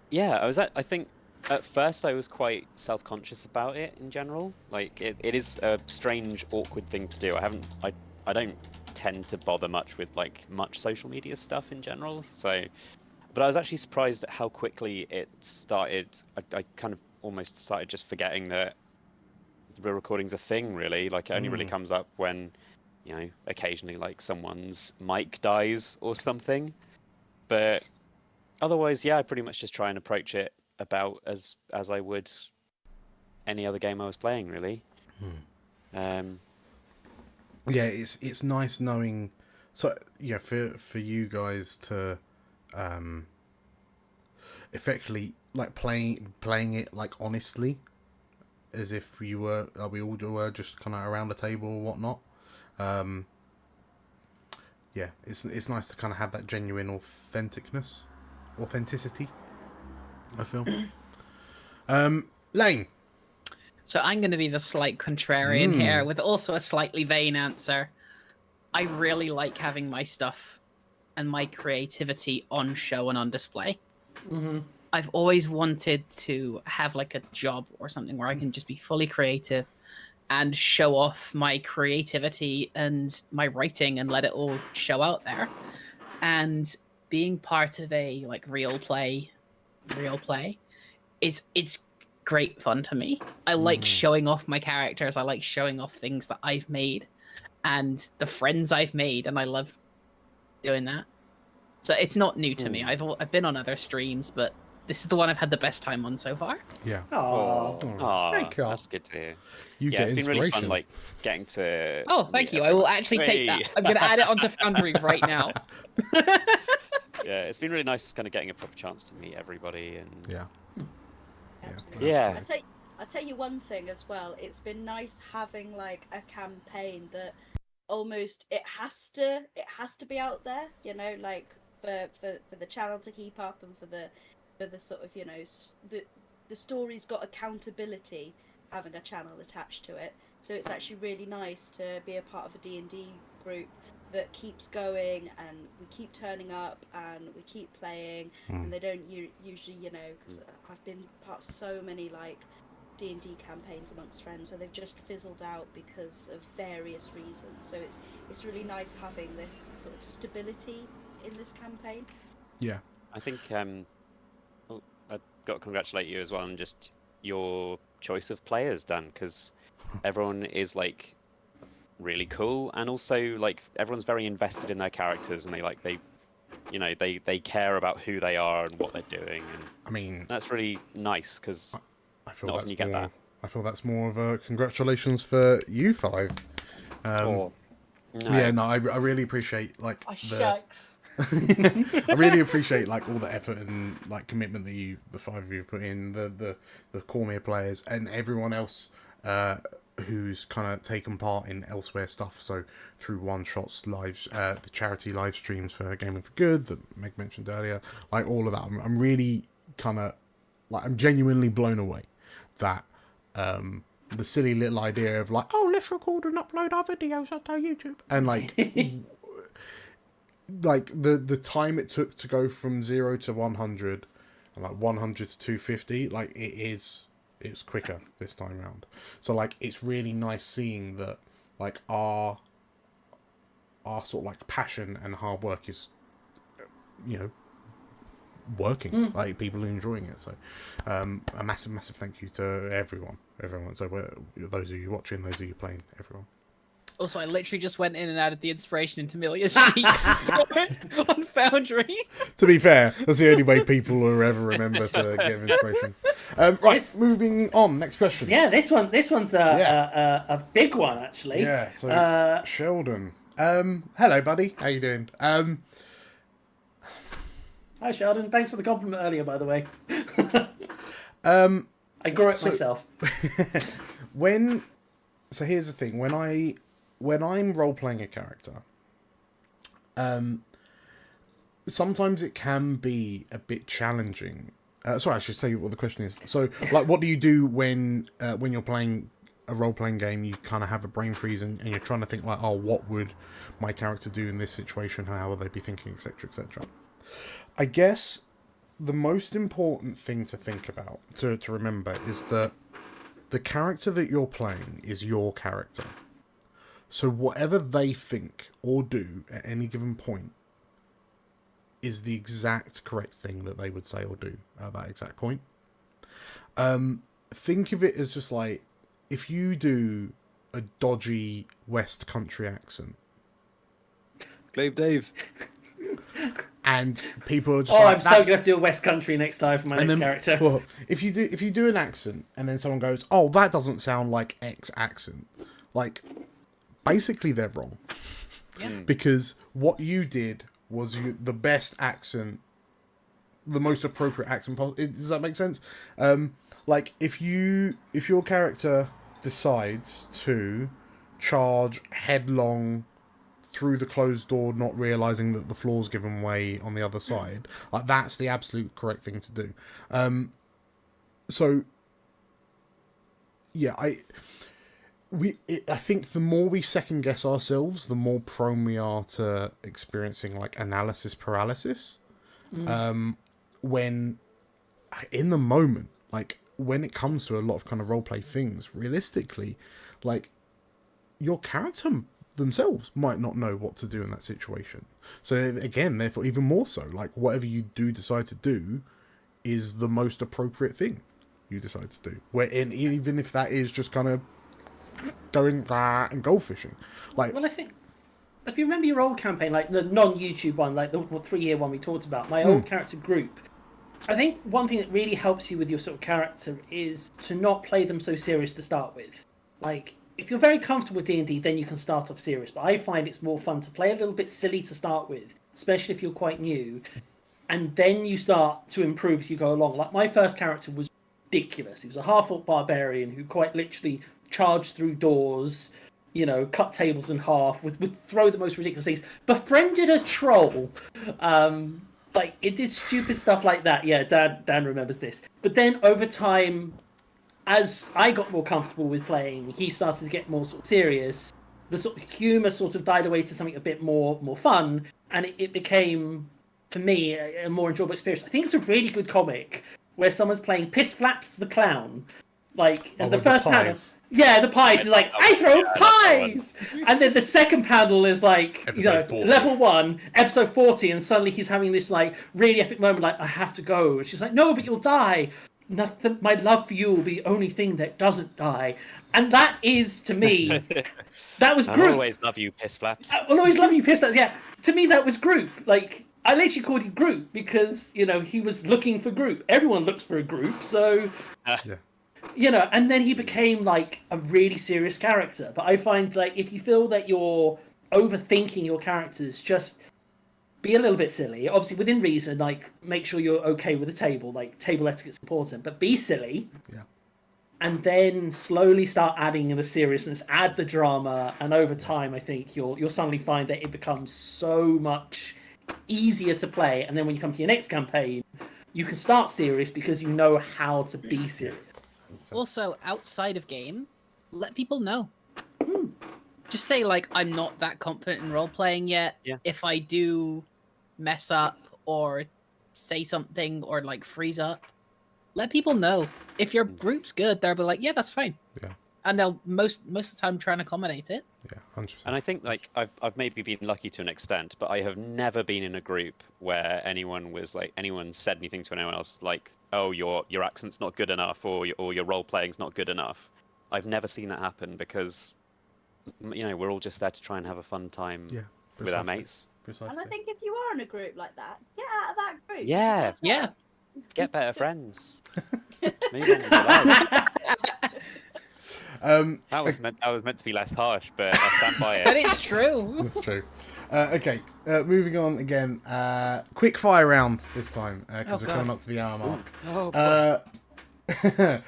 Yeah, I think at first I was quite self-conscious about it in general. Like it is a strange, awkward thing to do. I don't tend to bother much with like much social media stuff in general. So, but I was actually surprised at how quickly it started. I kind of almost started just forgetting that the recording's a thing, really. Like it only really comes up when, occasionally like someone's mic dies or something. But otherwise, yeah, I pretty much just try and approach it about as I would any other game I was playing, really. Yeah, it's nice knowing. So yeah, for you guys to effectively like playing it like honestly, as if we all were just kind of around the table or whatnot. Yeah, it's nice to kind of have that genuine authenticity, I feel. Lane. So I'm going to be the slight contrarian here, with also a slightly vain answer. I really like having my stuff and my creativity on show and on display. I've always wanted to have like a job or something where I can just be fully creative and show off my creativity and my writing and let it all show out there. And being part of a like real play, it's great fun to me. I like showing off my characters. I like showing off things that I've made and the friends I've made, and I love doing that. So it's not new to me. I've been on other streams, but this is the one I've had the best time on so far. Yeah. Oh, Thank you. That's good to hear. You Yeah, get it's been inspiration. really fun, like getting to. Oh, thank meet you. I will everyone. actually take that. Hey! I'm going to add it onto Foundry right now. Yeah, it's been really nice, kind of getting a proper chance to meet everybody, and Yeah. Absolutely. Yeah. I'll tell you one thing as well. It's been nice having like a campaign that almost it has to be out there, you know, like for the channel to keep up, and for the sort of, you know, the story's got accountability having a channel attached to it. So it's actually really nice to be a part of a D&D group that keeps going, and we keep turning up and we keep playing, and they don't usually, you know, because I've been part of so many like D&D campaigns amongst friends where they've just fizzled out because of various reasons. So it's really nice having this sort of stability in this campaign. Yeah. I think I've got to congratulate you as well on just your choice of players, Dan, because everyone is like really cool, and also like everyone's very invested in their characters, and they care about who they are and what they're doing, and I mean, that's really nice because I feel not that's often you get more. that. I feel that's more of a congratulations for you five. No. Yeah, no, I really appreciate like oh the. shucks. I really appreciate like all the effort and like commitment that the five of you have put in, the Cormier players and everyone else who's kind of taken part in elsewhere stuff. So through one shots lives, the charity live streams for Gaming for Good that Meg mentioned earlier, like all of that. I'm really kind of like, I'm genuinely blown away that the silly little idea of like, oh, let's record and upload our videos onto YouTube, and like like the time it took to go from 0 to 100 and like 100 to 250, like it's quicker this time around. So like it's really nice seeing that like our sort of like passion and hard work is, you know, working. Like people are enjoying it. So a massive thank you to everyone. So those of you watching, those of you playing, everyone. Also, I literally just went in and added the inspiration into Milia's sheet on Foundry. To be fair, that's the only way people will ever remember to give inspiration. Right, moving on. Next question. Yeah, this one's a big one actually. Yeah. So Sheldon. Hello, buddy. How you doing? Hi, Sheldon. Thanks for the compliment earlier, by the way. I grew it myself. So here's the thing. When I'm role-playing a character, sometimes it can be a bit challenging. Sorry, I should say what the question is. So, like, what do you do when you're playing a role-playing game? You kind of have a brain freeze and you're trying to think, like, oh, what would my character do in this situation? How would they be thinking, etc., etc. I guess the most important thing to think about, to remember, is that the character that you're playing is your character. So whatever they think or do at any given point is the exact correct thing that they would say or do at that exact point. Think of it as just like, if you do a dodgy West Country accent. Glaive Dave. And people are just oh, like, I'm so going to have to do a West Country next time for my next character. Well, if you do an accent and then someone goes, oh, that doesn't sound like X accent, like, basically they're wrong. Yeah. Because what you did was the best accent, the most appropriate accent possible. Does that make sense? Like, if your character decides to charge headlong through the closed door, not realizing that the floor's given way on the other side, like, that's the absolute correct thing to do. So yeah, I think the more we second guess ourselves, the more prone we are to experiencing like analysis paralysis. When in the moment, like when it comes to a lot of kind of roleplay things, realistically, like your character themselves might not know what to do in that situation. So again, therefore, even more so, like whatever you do decide to do is the most appropriate thing you decide to do. Even if that is just kind of going and gold fishing, like. Well, I think if you remember your old campaign, like the non-YouTube one, like the 3-year one we talked about, my old character group, I think one thing that really helps you with your sort of character is to not play them so serious to start with. Like, if you're very comfortable with D&D, then you can start off serious. But I find it's more fun to play a little bit silly to start with, especially if you're quite new. And then you start to improve as you go along. Like, my first character was ridiculous. He was a half-orc barbarian who quite literally charged through doors, you know, cut tables in half, would throw the most ridiculous things, befriended a troll. Like, it did stupid stuff like that. Yeah, Dan remembers this. But then over time, as I got more comfortable with playing, he started to get more sort of serious. The sort of humour sort of died away to something a bit more fun, and it became, for me, a more enjoyable experience. I think it's a really good comic where someone's playing Piss Flaps the Clown. Like, and the first panel, yeah, the pies is like, I throw pies! And then the second panel is like, Episode 40. level 1, episode 40, and suddenly he's having this like really epic moment, like, I have to go. And she's like, no, but you'll die. Nothing, my love for you will be the only thing that doesn't die. And that is, to me, that was group. I'll always love you, Piss Flaps. I'll always love you, Piss Flaps, yeah. To me, that was group. Like, I literally called him group because, you know, he was looking for group. Everyone looks for a group, so... Yeah. You know, and then he became like a really serious character. But I find like if you feel that you're overthinking your characters, just be a little bit silly. Obviously within reason, like make sure you're okay with the table. Like table etiquette's important, but be silly. Yeah. And then slowly start adding in the seriousness, add the drama, and over time, I think you'll suddenly find that it becomes so much easier to play. And then when you come to your next campaign, you can start serious because you know how to be serious. Also, outside of game, let people know. Just say, like, I'm not that confident in role-playing yet. Yeah. If I do mess up or say something or, like, freeze up, let people know. If your group's good, they'll be like, yeah, that's fine. Yeah. And they'll most of the time try and accommodate it. Yeah, 100%. And I think like I've maybe been lucky to an extent, but I have never been in a group where anyone said anything to anyone else like, "Oh, your accent's not good enough," or your role playing's not good enough. I've never seen that happen because, you know, we're all just there to try and have a fun time with our mates. Precisely. And I think if you are in a group like that, get out of that group. Yeah. Yeah. Get better friends. Move on with your life. That was meant to be less harsh, but I stand by it. But it's true. That's true. Okay, moving on again. Quick fire round this time because we're coming up to the hour mark. Oh,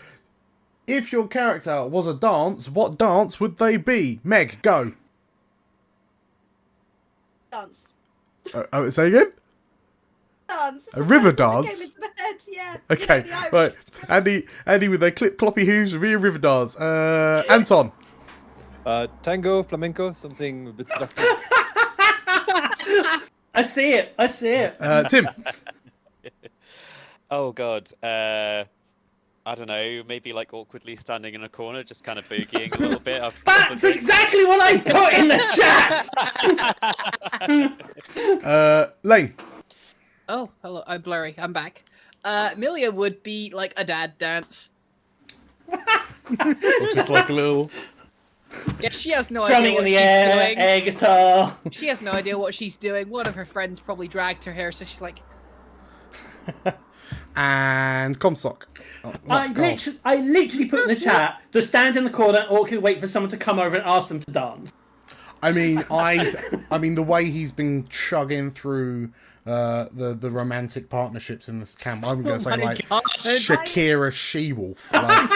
If your character was a dance, what dance would they be? Meg, go. Dance. Oh, say again? Dance. A river That's what dance? came into my head, yeah. Okay, You know, the right. Irish. Andy with their cloppy hooves, be a river dance. Anton. Tango, flamenco, something a bit seductive. I see it. Tim. Oh god. I don't know. Maybe like awkwardly standing in a corner, just kind of boogieing a little bit. That's exactly what I put in the chat. Lane. Oh, hello. I'm blurry. I'm back. Amelia would be like a dad dance. Or just like a little... Yeah, she has no Drumming idea in what the she's air, doing. air guitar. She has no idea what she's doing. One of her friends probably dragged her here, so she's like, And Comstock. Oh, I literally put in the chat the stand in the corner or can wait for someone to come over and ask them to dance. I mean, the way he's been chugging through the romantic partnerships in this camp, I'm going to say like Shakira She-Wolf, like,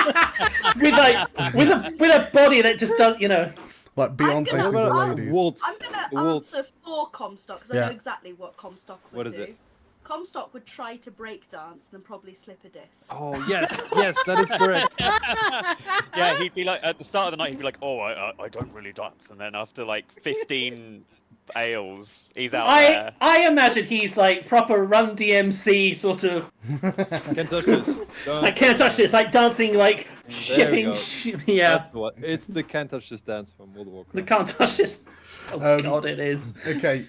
with a body that just does, you know. like Beyonce gonna- Super I'm- Ladies. Waltz. I'm going to Waltz. answer for Comstock because I Yeah. know exactly what Comstock would What is do. it? Comstock would try to break dance and then probably slip a disc. Oh yes, yes, that is correct. Yeah, he'd be like at the start of the night. He'd be like, "Oh, I don't really dance," and then after like 15 ales, he's out there. I imagine he's like proper Run DMC sort of. Can't touch this. I can't touch this, like dancing, like There we shipping. go. Yeah, That's the one. It's the can't touch this dance from World of the Warcraft. can't touch this. Oh Um, god, it is. Okay,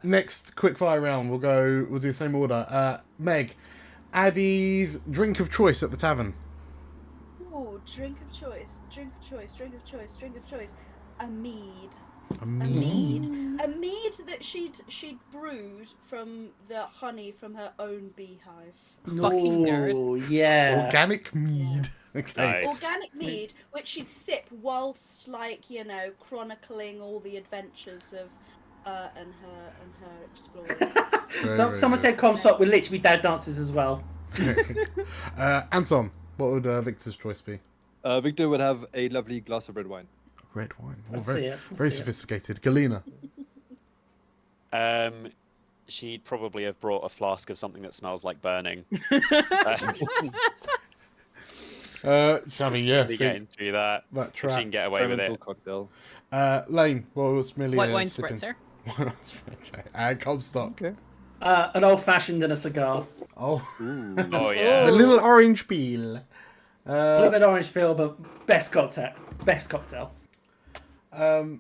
next quick fire round. We'll do the same order. Meg, Addy's drink of choice at the tavern. Ooh, drink of choice. A mead. a mead that she'd brewed from the honey from her own beehive. Fucking nerd. Oh, yeah. Organic mead. Okay. Nice. Organic mead, which she'd sip whilst, like, you know, chronicling all the adventures of and her explorers. Very Someone good. said Comstock would literally be dad dances as well. Anton, what would Victor's choice be? Victor would have a lovely glass of red wine. Red wine. Oh, Let's very see it. very See it. sophisticated. Galena. She'd probably have brought a flask of something that smells like burning. Shabby, yeah. Be getting through that. That If she track. can get away with Experimental it. cocktail. Lane, what was Millie White wine sipping? spritzer. Okay. And Comstock. Okay. An old-fashioned and a cigar. Oh. Oh yeah. The little orange peel. A little bit orange peel, but best cocktail. Best cocktail. Is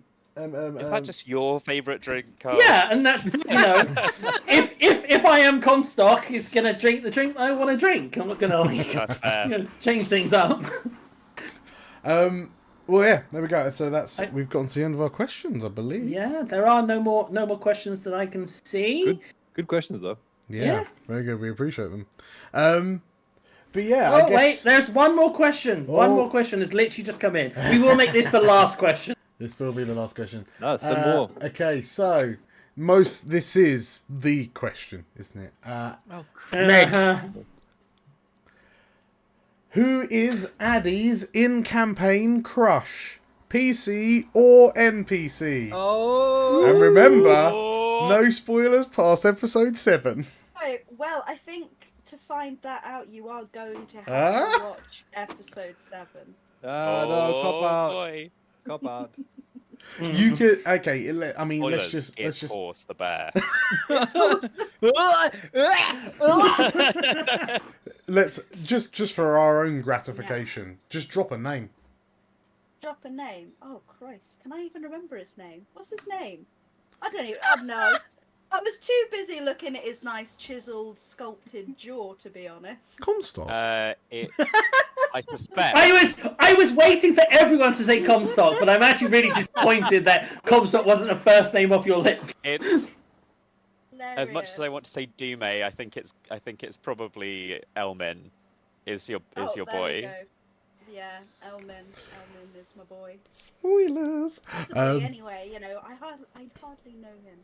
that just your favourite drink, Carl? Yeah, and that's, you know, if I am Comstock, he's gonna drink the drink I want to drink. I'm not gonna like That's fair. you know, change things up. Well, yeah, there we go. So we've gotten to the end of our questions, I believe. Yeah, there are no more questions that I can see. Good questions though. Yeah, very good. We appreciate them. But yeah, I Oh guess... wait, there's one more question. One more question has literally just come in. We will make this the last question. This will be the last question. No, some more. Okay, so this is the question, isn't it? Oh, Meg, Uh-huh. who is Addie's in-campaign crush? PC or NPC? Oh. And remember, no spoilers past episode 7. Right, well, I think to find that out, you are going to have Ah? to watch episode 7. No, cop out. Boy. Cop out. You could I mean, let's Spoilers, just it's Horse the bear. let's just for our own gratification, just drop a name. Drop a name. Oh, Christ. Can I even remember his name? What's his name? I don't even know. I was too busy looking at his nice chiseled, sculpted jaw, to be honest. Comstock. I suspect. I was waiting for everyone to say Comstock, but I'm actually really disappointed that Comstock wasn't the first name off your lip. It's Hilarious. as much as I want to say Dume. I think it's probably Elmin. Is your Oh, there we boy? go. Yeah, Elmin. Elmin is my boy. Spoilers. Possibly, anyway, you know, I hardly know him.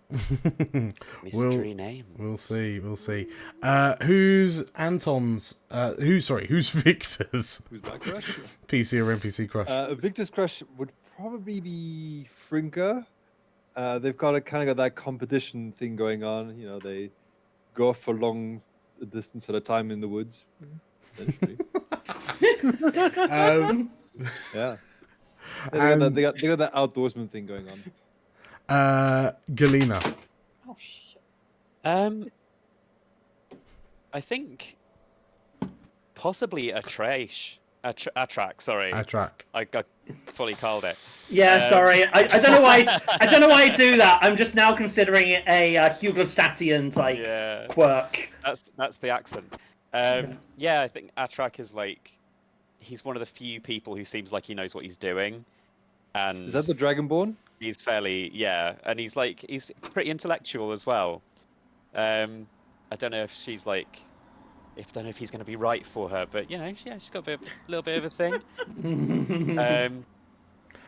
Mystery name. We'll see. Who's Anton's? Who's Victor's Who's my crush? PC or NPC crush? Victor's crush would probably be Frinker. They've got that competition thing going on. You know, they go off for long distance at a time in the woods. Essentially. Yeah. They got that outdoorsman thing going on. Galena. Oh, shit. I think possibly a trash. A track. Sorry, Atrak. I got fully called it. Yeah, sorry. I don't know why. I don't know why I do that. I'm just now considering it a Hugostatian Yeah, quirk. that's the accent. Yeah, I think Atrak is he's one of the few people who seems like he knows what he's doing, and Is that the Dragonborn? he's fairly and he's pretty intellectual as well. I don't know if she's don't know if he's going to be right for her, but you know, yeah, she's got a little bit of a thing.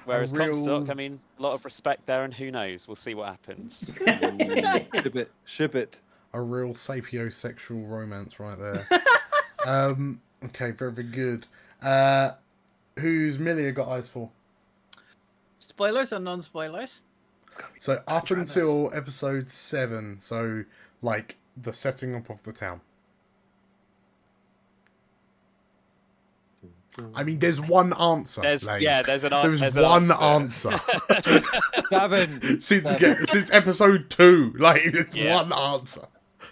Whereas Comstock, I mean, a lot of respect there, and who knows? We'll see what happens. Ship it. A real sapiosexual romance right there. Okay, very, very good. Who's Millie got eyes for? Spoilers or non-spoilers? So up until episode 7, so the setting up of the town. I mean, there's one answer. Lane. There's one answer. Tavern. since episode 2, it's one answer.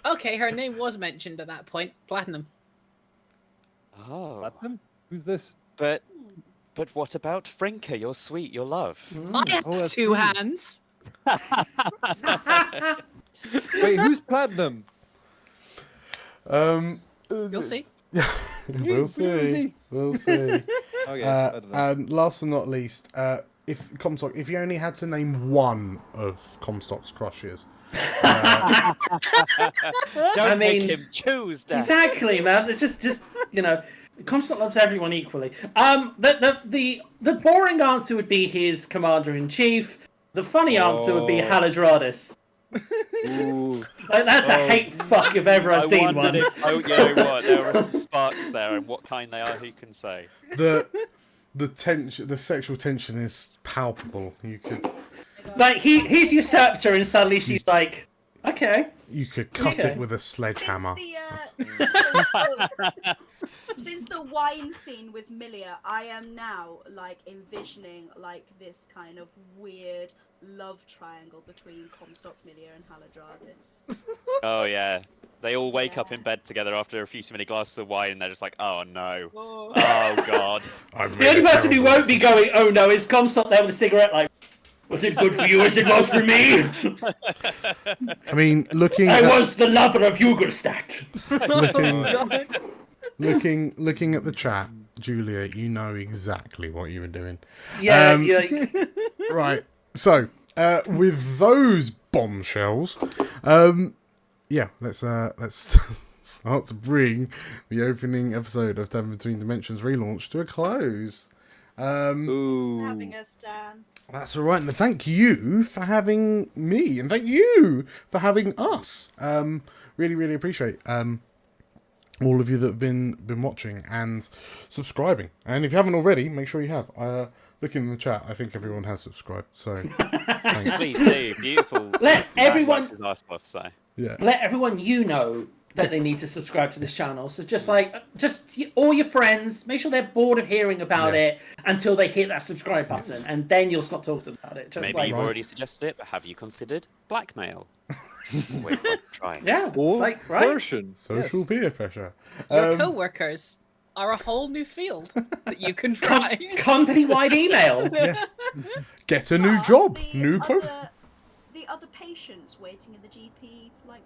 Okay, her name was mentioned at that point. Platinum. Oh, Platinum? Who's this? but what about Frinker? You're sweet, your love. I have that's two hands. Wait, who's Platinum? You'll see. We'll Who is see. he? We'll see. Okay, I don't know. And last but not least, if Comstock, if you only had to name one of Comstock's crushes, Don't make mean, him choose, Dan. Exactly, man. It's just Comstock loves everyone equally. The boring answer would be his commander in chief. The funny answer would be Haladradis. Ooh. Like, that's a hate fuck if ever I've seen one. You know what? There are some sparks there, and what kind they are, who can say? the tension, the sexual tension is palpable. You could Like he's usurped her, and suddenly she's like, okay. you could cut Okay. it with a sledgehammer. Since the wine scene with Milia, I am now like envisioning like this kind of weird love triangle between Comstock, Milia, and Haladradis. Oh yeah, they all wake up in bed together after a few too many glasses of wine, and they're just like, oh no, Oh. oh god. The only person who won't be going, oh no, is Comstock there with a cigarette, like, was it good for you as it was for me? I mean, looking I at, was the lover of Ugelstadt. looking at the chat, Julia, you know exactly what you were doing. Yeah, Right. So, with those bombshells, yeah, let's start to bring the opening episode of Tavern Between Dimensions relaunch to a close. Ooh. Having us, Dan. That's all right, and thank you for having me, and thank you for having us. Really, really appreciate all of you that have been watching and subscribing. And if you haven't already, make sure you have. Looking in the chat, I think everyone has subscribed. So, thanks. Please do, beautiful. Let everyone- Likes his ass off, so. Yeah. let everyone know that they need to subscribe to this channel. So just all your friends, make sure they're bored of hearing about it until they hit that subscribe button, and then you'll stop talking about it. Just Maybe like, you've already suggested it, but have you considered blackmail? Always worth trying. yeah, Or like right. coercion. Social peer pressure. Your co-workers are a whole new field that you can try. Company-wide email. Yeah. Get a new job, The new the other patients waiting in the GP, like.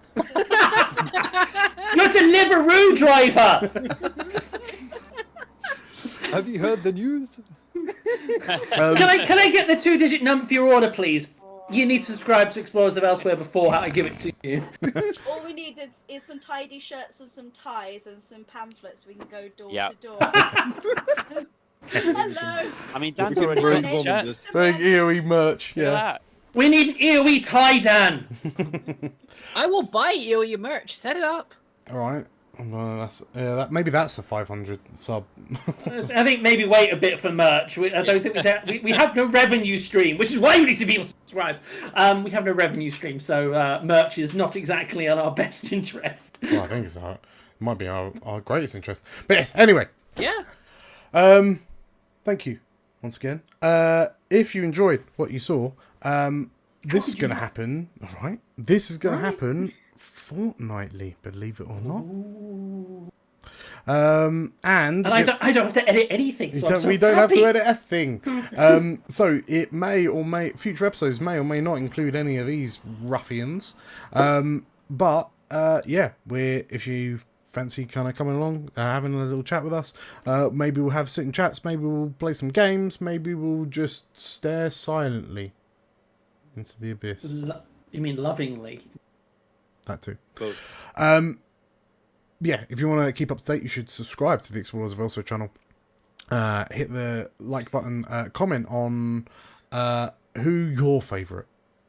You're a Deliveroo driver. Have you heard the news? Can I get the 2-digit number for your order, please? You need to subscribe to Explorers of Elsewhere before I give it to you. All we need is some tidy shirts and some ties and some pamphlets. We can go door Yep. to door. Hello. I mean, Dan's We can already very got involved in shirts. this. Thank you, merch. Look at Yeah. that. We need an EOE tie, Dan. I will buy you your merch. Set it up. All right. Well, maybe that's the 500 sub. I think maybe wait a bit for merch. I don't think we have no revenue stream, which is why you need to be subscribed. We have no revenue stream, so merch is not exactly in our best interest. Well, I think it might be our greatest interest. But yes, anyway. Yeah. Thank you once again. If you enjoyed what you saw, this is going to happen. All right. This is going to happen fortnightly, believe it or not. And I don't have to edit anything. So we don't have to edit a thing. So it future episodes may or may not include any of these ruffians. But yeah, if you fancy kind of coming along, having a little chat with us, maybe we'll have sitting chats, maybe we'll play some games, maybe we'll just stare silently into the abyss. You mean lovingly? That too. Both. Yeah, if you want to keep up to date, you should subscribe to the Explorers of Elsewhere channel. Hit the like button, comment on who your favourite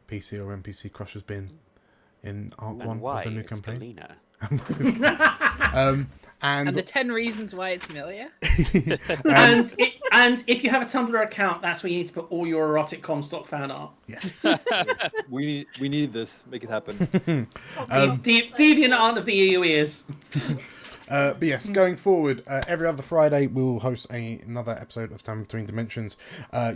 PC or NPC crush has been in Arc 1 why of the new it's campaign. Galena. And the 10 reasons why it's Milia. And if you have a Tumblr account, that's where you need to put all your erotic Comstock fan art. Yes. Yes. We need this. Make it happen. The deviant aunt of the EU ears. But yes, going forward, every other Friday we'll host another episode of Time Between Dimensions.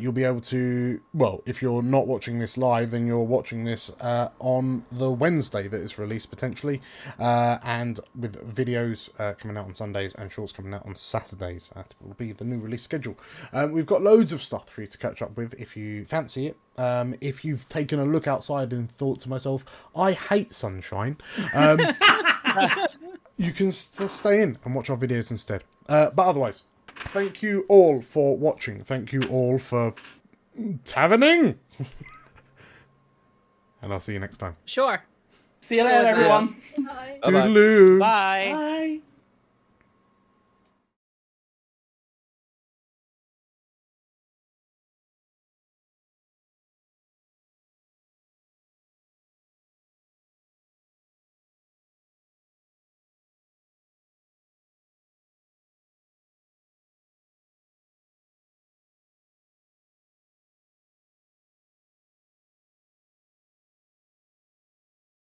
You'll be able to, well, if you're not watching this live, then you're watching this on the Wednesday that is released potentially, and with videos coming out on Sundays and shorts coming out on Saturdays. That will be the new release schedule. We've got loads of stuff for you to catch up with if you fancy it. If you've taken a look outside and thought to myself, I hate sunshine. You can stay in and watch our videos instead. But otherwise, thank you all for watching. Thank you all for taverning. And I'll see you next time. Sure. See you later, everyone. Bye. Bye-bye. Toodaloo. Bye. Bye.